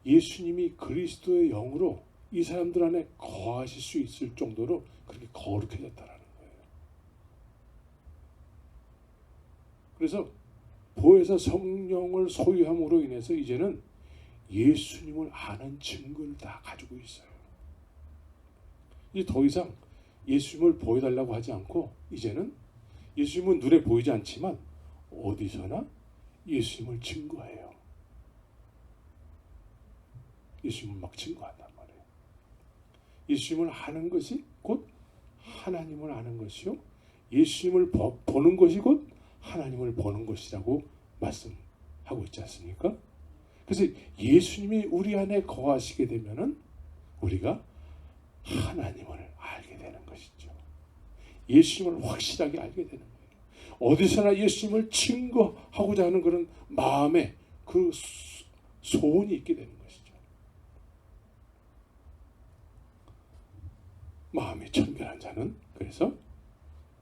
예수님이 그리스도의 영으로 이 사람들 안에 거하실 수 있을 정도로 그렇게 거룩해졌다라는 거예요. 그래서 보혜사 성령을 소유함으로 인해서 이제는 예수님을 아는 증거를 다 가지고 있어요. 이제 더 이상 예수님을 보여달라고 하지 않고 이제는 예수님은 눈에 보이지 않지만 어디서나 예수님을 증거해요. 예수님을 막 증거한단 말이에요. 예수님을 아는 것이 곧 하나님을 아는 것이요, 예수님을 보는 것이 곧 하나님을 보는 것이라고 말씀하고 있지 않습니까? 그래서 예수님이 우리 안에 거하시게 되면은 우리가 하나님을 알게 되는 것이죠. 예수님을 확실하게 알게 되는 거예요. 어디서나 예수님을 증거하고자 하는 그런 마음에 그 소원이 있게 되는 것이죠. 마음이 청결한 자는 그래서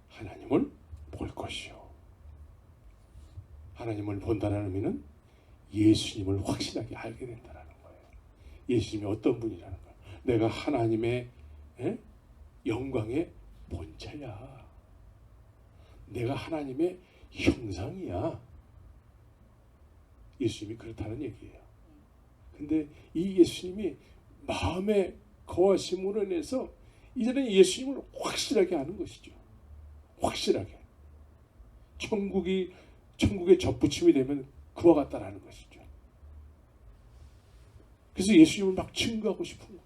하나님을 볼 것이요. 하나님을 본다는 의미는 예수님을 확실하게 알게 된다는 거예요. 예수님이 어떤 분이라는 거예요. 내가 하나님의 영광의 본체야. 내가 하나님의 형상이야. 예수님이 그렇다는 얘기예요. 근데 이 예수님이 마음에 거하심으로 인해서 이제는 예수님을 확실하게 아는 것이죠. 확실하게. 천국에 접붙임이 되면 그와 같다라는 것이죠. 그래서 예수님을 막 증거하고 싶은 거예요.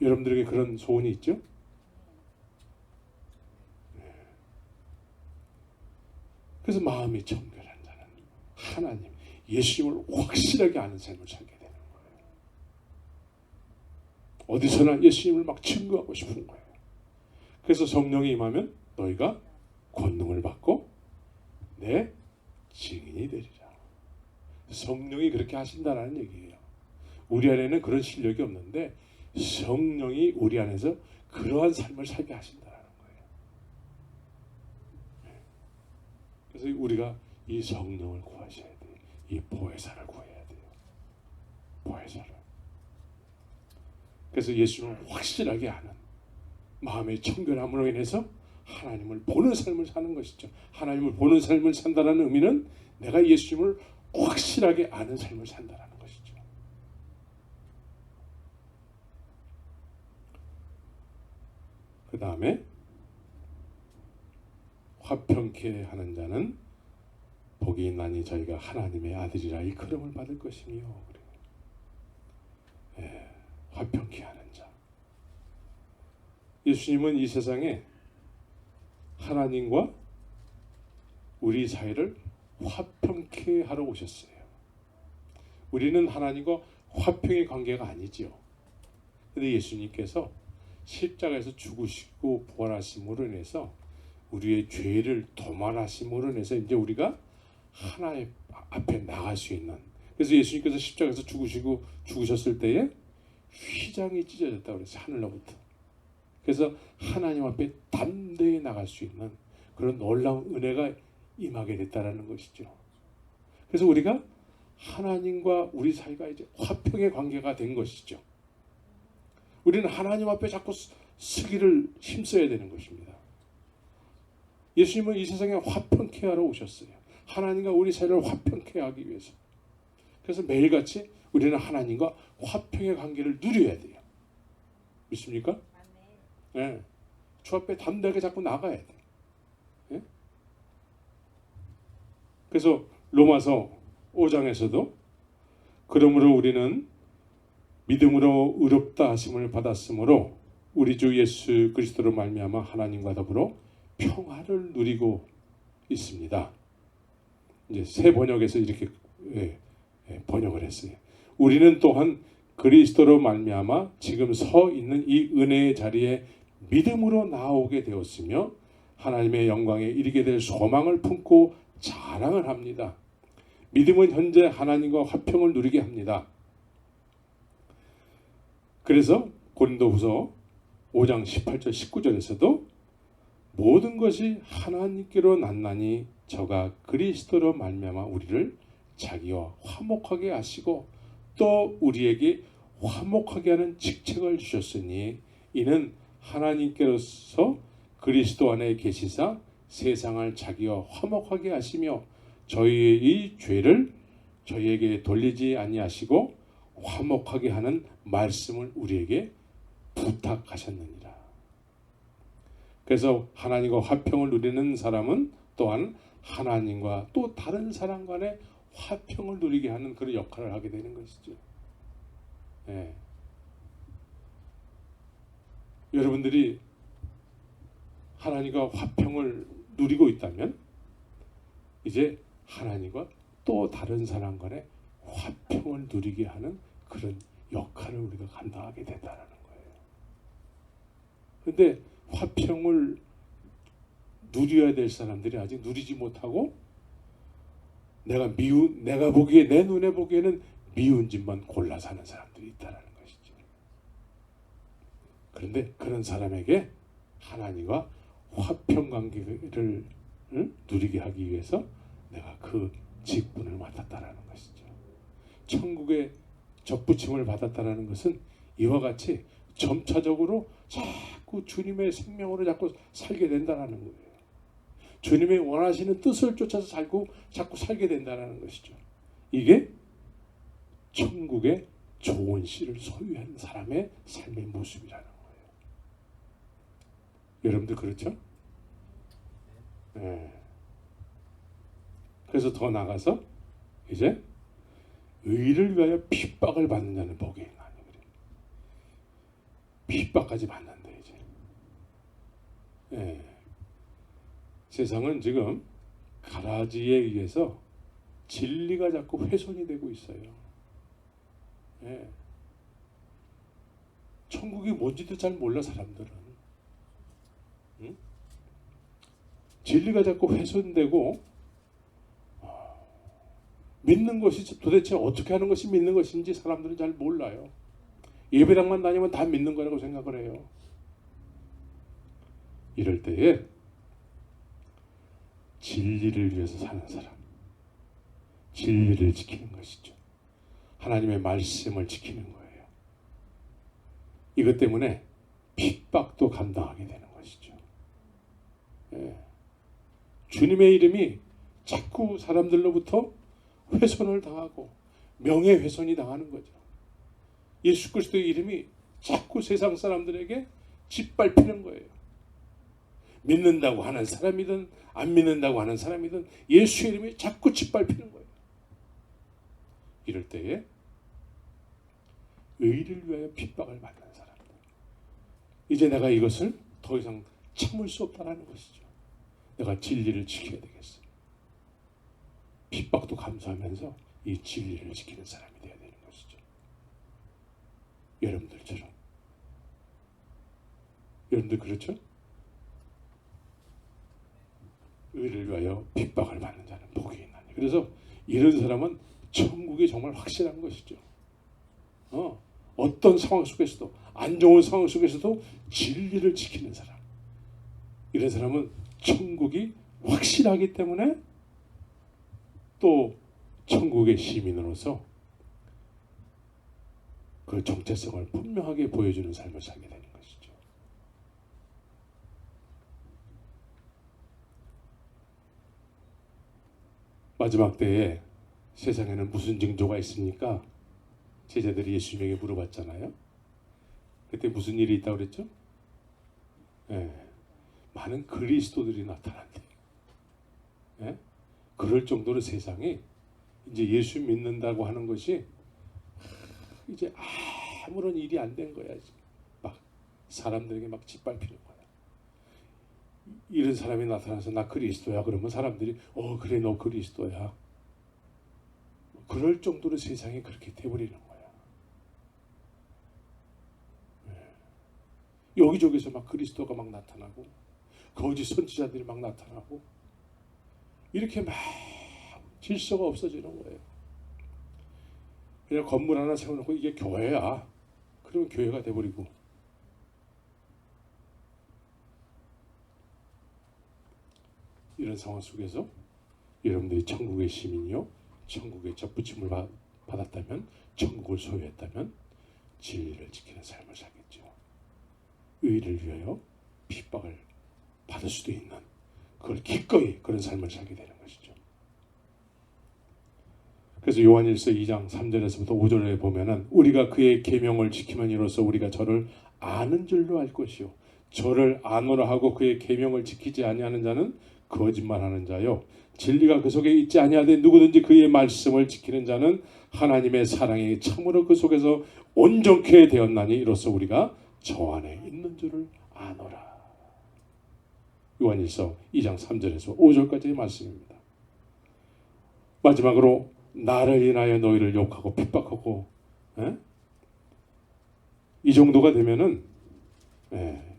여러분들에게 그런 소원이 있죠? 그래서 마음이 청결한 자는 하나님, 예수님을 확실하게 아는 삶을 살게 되는 거예요. 어디서나 예수님을 막 증거하고 싶은 거예요. 그래서 성령이 임하면 너희가 권능을 받고 내 증인이 되리라. 성령이 그렇게 하신다는 얘기예요. 우리 안에는 그런 실력이 없는데 성령이 우리 안에서 그러한 삶을 살게 하신다는 거예요. 그래서 우리가 이 성령을 구하셔야 돼요. 이 보혜사를 구해야 돼요. 보혜사를. 그래서 예수님을 확실하게 아는 마음의 청결함으로 인해서 하나님을 보는 삶을 사는 것이죠. 하나님을 보는 삶을 산다는 의미는 내가 예수님을 확실하게 아는 삶을 산다는 것이죠. 그 다음에 화평케 하는 자는 복이 있나니 저희가 하나님의 아들이라 일컬음을 받을 것이며. 화평케 하는 자. 예수님은 이 세상에 하나님과 우리 사이를 화평케 하러 오셨어요. 우리는 하나님과 화평의 관계가 아니지요. 그런데 예수님께서 십자가에서 죽으시고 부활하심으로 인해서 우리의 죄를 도말하심으로 인해서 이제 우리가 하나님 앞에 나갈 수 있는. 그래서 예수님께서 십자가에서 죽으셨을 때에 휘장이 찢어졌다고 그랬어요. 하늘로부터. 그래서 하나님 앞에 담대히 나갈 수 있는 그런 놀라운 은혜가 임하게 됐다라는 것이죠. 그래서 우리가 하나님과 우리 사이가 이제 화평의 관계가 된 것이죠. 우리는 하나님 앞에 자꾸 쓰기를 힘써야 되는 것입니다. 예수님은 이 세상에 화평케 하러 오셨어요. 하나님과 우리 사이를 화평케 하기 위해서. 그래서 매일같이 우리는 하나님과 화평의 관계를 누려야 돼요. 믿습니까? 네. 주 앞에 담대하게 자꾸 나가야 돼. 네? 그래서 로마서 5장에서도 그러므로 우리는 믿음으로 의롭다 하심을 받았으므로 우리 주 예수 그리스도로 말미암아 하나님과 더불어 평화를 누리고 있습니다. 이제 새 번역에서 이렇게 번역을 했어요. 우리는 또한 그리스도로 말미암아 지금 서 있는 이 은혜의 자리에 믿음으로 나오게 되었으며 하나님의 영광에 이르게 될 소망을 품고 자랑을 합니다. 믿음은 현재 하나님과 화평을 누리게 합니다. 그래서 고린도후서 5장 18절 19절에서도 모든 것이 하나님께로 났나니 저가 그리스도로 말미암아 우리를 자기와 화목하게 하시고 또 우리에게 화목하게 하는 직책을 주셨으니 이는 하나님께로서 그리스도 안에 계시사 세상을 자기와 화목하게 하시며 저희의 이 죄를 저희에게 돌리지 아니하시고 화목하게 하는 말씀을 우리에게 부탁하셨느니라. 그래서 하나님과 화평을 누리는 사람은 또한 하나님과 또 다른 사람 간의 화평을 누리게 하는 그런 역할을 하게 되는 것이죠. 네. 여러분들이 하나님과 화평을 누리고 있다면 이제 하나님과 또 다른 사람 간의 화평을 누리게 하는 그런 역할을 우리가 감당하게 된다는 거예요. 그런데 화평을 누려야 될 사람들이 아직 누리지 못하고 내가 보기에 내 눈에 보기에는 미운 짓만 골라 사는 사람들이 있다는 것이죠. 그런데 그런 사람에게 하나님과 화평 관계를 누리게 하기 위해서 내가 그 직분을 맡았다라는 것이죠. 천국의 접붙임을 받았다라는 것은 이와 같이 점차적으로 자꾸 주님의 생명으로 자꾸 살게 된다라는 거예요. 주님의 원하시는 뜻을 쫓아서 자꾸 살게 된다는 것이죠. 이게 천국의 좋은 씨를 소유한 사람의 삶의 모습이라는 거예요. 여러분들 그렇죠? 네. 그래서 더 나가서 이제 의를 위하여 핍박을 받는 자는 복이 있나니 핍박까지 받는데 이제. 네. 세상은 지금 가라지에 의해서 진리가 자꾸 훼손이 되고 있어요. 예. 천국이 뭔지도 잘 몰라 사람들은. 응? 진리가 자꾸 훼손되고 믿는 것이 도대체 어떻게 하는 것이 믿는 것인지 사람들은 잘 몰라요. 예배당만 다니면 다 믿는 거라고 생각을 해요. 이럴 때에 진리를 위해서 사는 사람, 진리를 지키는 것이죠. 하나님의 말씀을 지키는 거예요. 이것 때문에 핍박도 감당하게 되는 것이죠. 예. 주님의 이름이 자꾸 사람들로부터 훼손을 당하고 명예훼손이 당하는 거죠. 예수 그리스도의 이름이 자꾸 세상 사람들에게 짓밟히는 거예요. 믿는다고 하는 사람이든 안 믿는다고 하는 사람이든 예수의 이름이 자꾸 짓밟히는 거예요. 이럴 때에 의를 위하여 핍박을 받는 사람들, 이제 내가 이것을 더 이상 참을 수 없다는 것이죠. 내가 진리를 지켜야 되겠어. 핍박도 감수하면서 이 진리를 지키는 사람이 되어야 되는 것이죠. 여러분들처럼. 여러분들 그렇죠? 의를 위하여 핍박을 받는 자는 복이 있나니. 그래서 이런 사람은 천국이 정말 확실한 것이죠. 어떤 상황 속에서도, 안 좋은 상황 속에서도 진리를 지키는 사람, 이런 사람은 천국이 확실하기 때문에 또 천국의 시민으로서 그 정체성을 분명하게 보여주는 삶을 살게 되는 것이죠. 마지막 때에 세상에는 무슨 징조가 있습니까? 제자들이 예수님에게 물어봤잖아요. 그때 무슨 일이 있다고 그랬죠? 예, 많은 그리스도들이 나타난대. 예? 그럴 정도로 세상이 이제 예수 믿는다고 하는 것이 이제 아무런 일이 안 된 거야. 막 사람들에게 막 짓밟히는 거야. 이런 사람이 나타나서 나 그리스도야 그러면 사람들이 그래 너 그리스도야. 그럴 정도로 세상이 그렇게 돼버리는 거야. 여기저기서 막 그리스도가 막 나타나고 거짓 선지자들이 막 나타나고 이렇게 막 질서가 없어지는 거예요. 그냥 건물 하나 세워놓고 이게 교회야. 그러면 교회가 돼버리고 이런 상황 속에서 여러분들이 천국의 시민이요 천국의 접붙임을 받았다면 천국을 소유했다면 진리를 지키는 삶을 살겠죠. 의를 위하여 핍박을 받을 수도 있는 그걸 기꺼이 그런 삶을 살게 되는 것이죠. 그래서 요한일서 2장 3절에서부터 5절에 보면은 우리가 그의 계명을 지키면 이로써 우리가 저를 아는 줄로 알 것이요 저를 아노라 하고 그의 계명을 지키지 아니하는 자는 거짓말하는 자요 진리가 그 속에 있지 아니하되 누구든지 그의 말씀을 지키는 자는 하나님의 사랑이 참으로 그 속에서 온전케 되었나니 이로써 우리가 저 안에 있는 줄을 아노라. 요한일서 2장 3절에서 5절까지의 말씀입니다. 마지막으로 나를 인하여 너희를 욕하고 핍박하고 이 정도가 되면은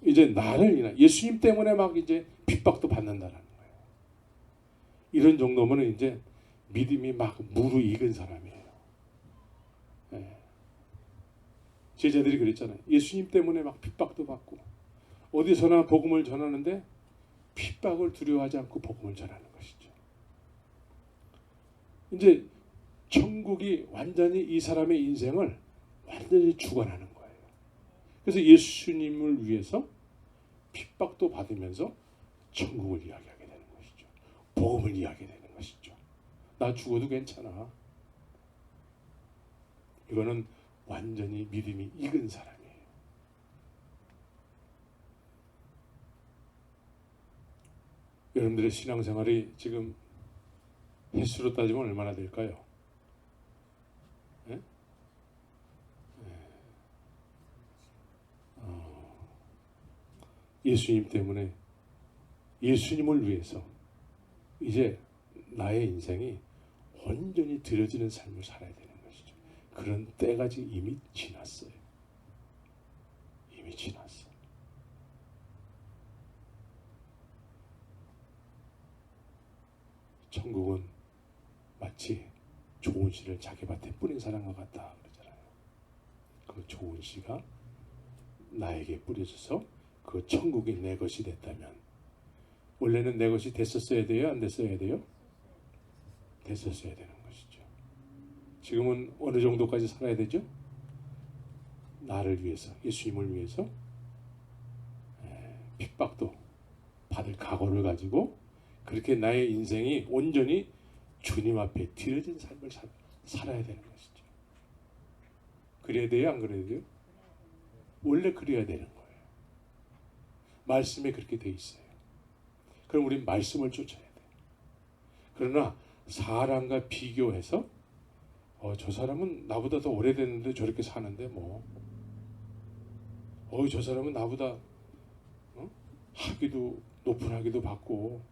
이제 나를 인하여 예수님 때문에 막 이제 핍박도 받는다라는 거예요. 이런 정도면 이제 믿음이 막 무르익은 사람이에요. 제자들이 그랬잖아요. 예수님 때문에 막 핍박도 받고 어디서나 복음을 전하는데 핍박을 두려워하지 않고 복음을 전하는 것이죠. 이제 천국이 완전히 이 사람의 인생을 완전히 주관하는 거예요. 그래서 예수님을 위해서 핍박도 받으면서 천국을 이야기하게 되는 것이죠. 복음을 이야기하게 되는 것이죠. 나 죽어도 괜찮아. 이거는 완전히 믿음이 익은 사람이에요. 여러분들의 신앙생활이 지금 횟수로 따지면 얼마나 될까요? 예수님 때문에 예수님을 위해서 이제 나의 인생이 온전히 드려지는 삶을 살아야 되는 것이죠. 그런 때가 지금 이미 지났어요. 이미 지났어. 천국은 마치 좋은 씨를 자기 밭에 뿌린 사람과 같다 그러잖아요. 그 좋은 씨가 나에게 뿌려져서 그 천국이 내 것이 됐다면 원래는 내 것이 됐었어야 돼요? 안 됐어야 돼요? 됐었어야 되는 것이죠. 지금은 어느 정도까지 살아야 되죠? 나를 위해서, 예수님을 위해서 핍박도 받을 각오를 가지고 그렇게 나의 인생이 온전히 주님 앞에 드려진 삶을 살아야 되는 것이죠. 그래야 돼요? 안 그래야 돼요? 원래 그래야 되는 거예요. 말씀에 그렇게 돼 있어요. 그럼 우린 말씀을 쫓아야 돼요. 그러나 사람과 비교해서 저 사람은 나보다 더 오래됐는데 저렇게 사는데 뭐 저 사람은 나보다 학위도 높은 학위도 받고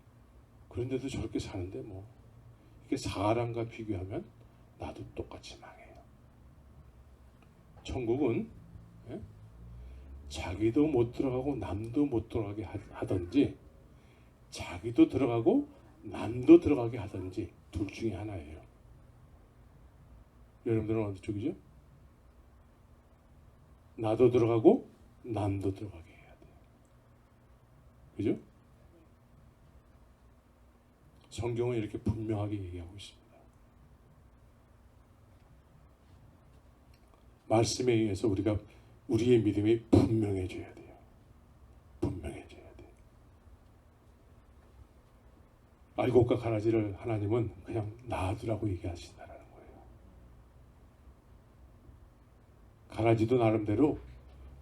그런데도 저렇게 사는데 뭐 이게 사람과 비교하면 나도 똑같이 망해요. 천국은 자기도 못 들어가고 남도 못 들어가게 하든지 자기도 들어가고 남도 들어가게 하든지 둘 중에 하나예요. 여러분들은 어느 쪽이죠? 나도 들어가고 남도 들어가게 해야 돼요. 그죠? 성경은 이렇게 분명하게 얘기하고 있습니다. 말씀에 의해서 우리가 우리의 믿음이 분명해져야 돼요. 분명해져야 돼요. 알곡과 가라지를 하나님은 그냥 놔두라고 얘기하신다는 거예요. 가라지도 나름대로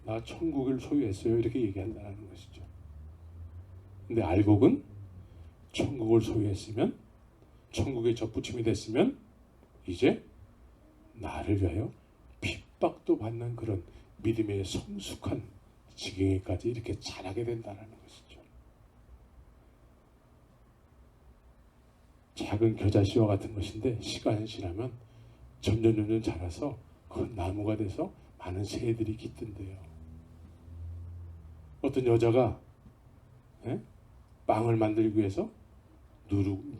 나 천국을 소유했어요 이렇게 얘기한다는 것이죠. 근데 알곡은 천국을 소유했으면, 천국의 접붙임이 됐으면 이제 나를 위하여 핍박도 받는 그런 믿음의 성숙한 지경에까지 이렇게 자라게 된다는 것이죠. 작은 겨자씨와 같은 것인데 시간이 지나면 점점 자라서 그 나무가 돼서 많은 새들이 깃든대요. 어떤 여자가 빵을 만들기 위해서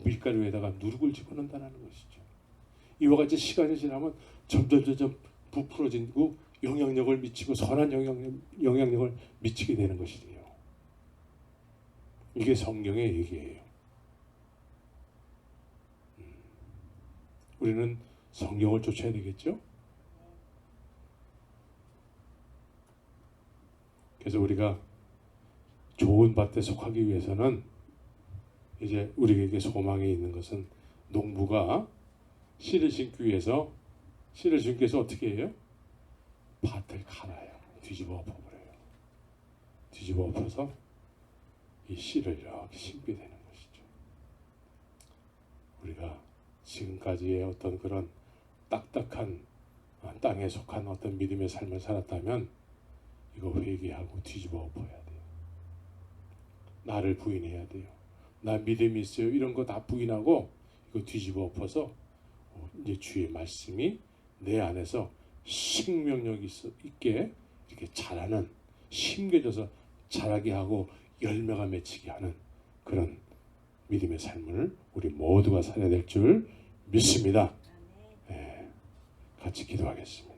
밀가루에다가 누룩을 집어넣는다는 것이죠. 이와 같이 시간이 지나면 점점 부풀어지고 영향력을 미치고 선한 영향력을 미치게 되는 것이에요. 이게 성경의 얘기예요. 우리는 성경을 쫓아야 되겠죠? 그래서 우리가 좋은 밭에 속하기 위해서는 이제 우리에게 소망이 있는 것은 농부가 씨를 심기 위해서 어떻게 해요? 밭을 갈아요. 뒤집어 엎어버려요. 뒤집어 엎어서 이 씨를 이렇게 심게 되는 것이죠. 우리가 지금까지의 어떤 그런 딱딱한 땅에 속한 어떤 믿음의 삶을 살았다면 이거 회개하고 뒤집어 엎어야 돼요. 나를 부인해야 돼요. 나 믿음이 있어요. 이런 거 다 부인하고 이거 뒤집어 엎어서 이제 주의 말씀이 내 안에서 생명력 있게 이렇게 자라는, 심겨져서 자라게 하고 열매가 맺히게 하는 그런 믿음의 삶을 우리 모두가 살아야 될 줄 믿습니다. 같이 기도하겠습니다.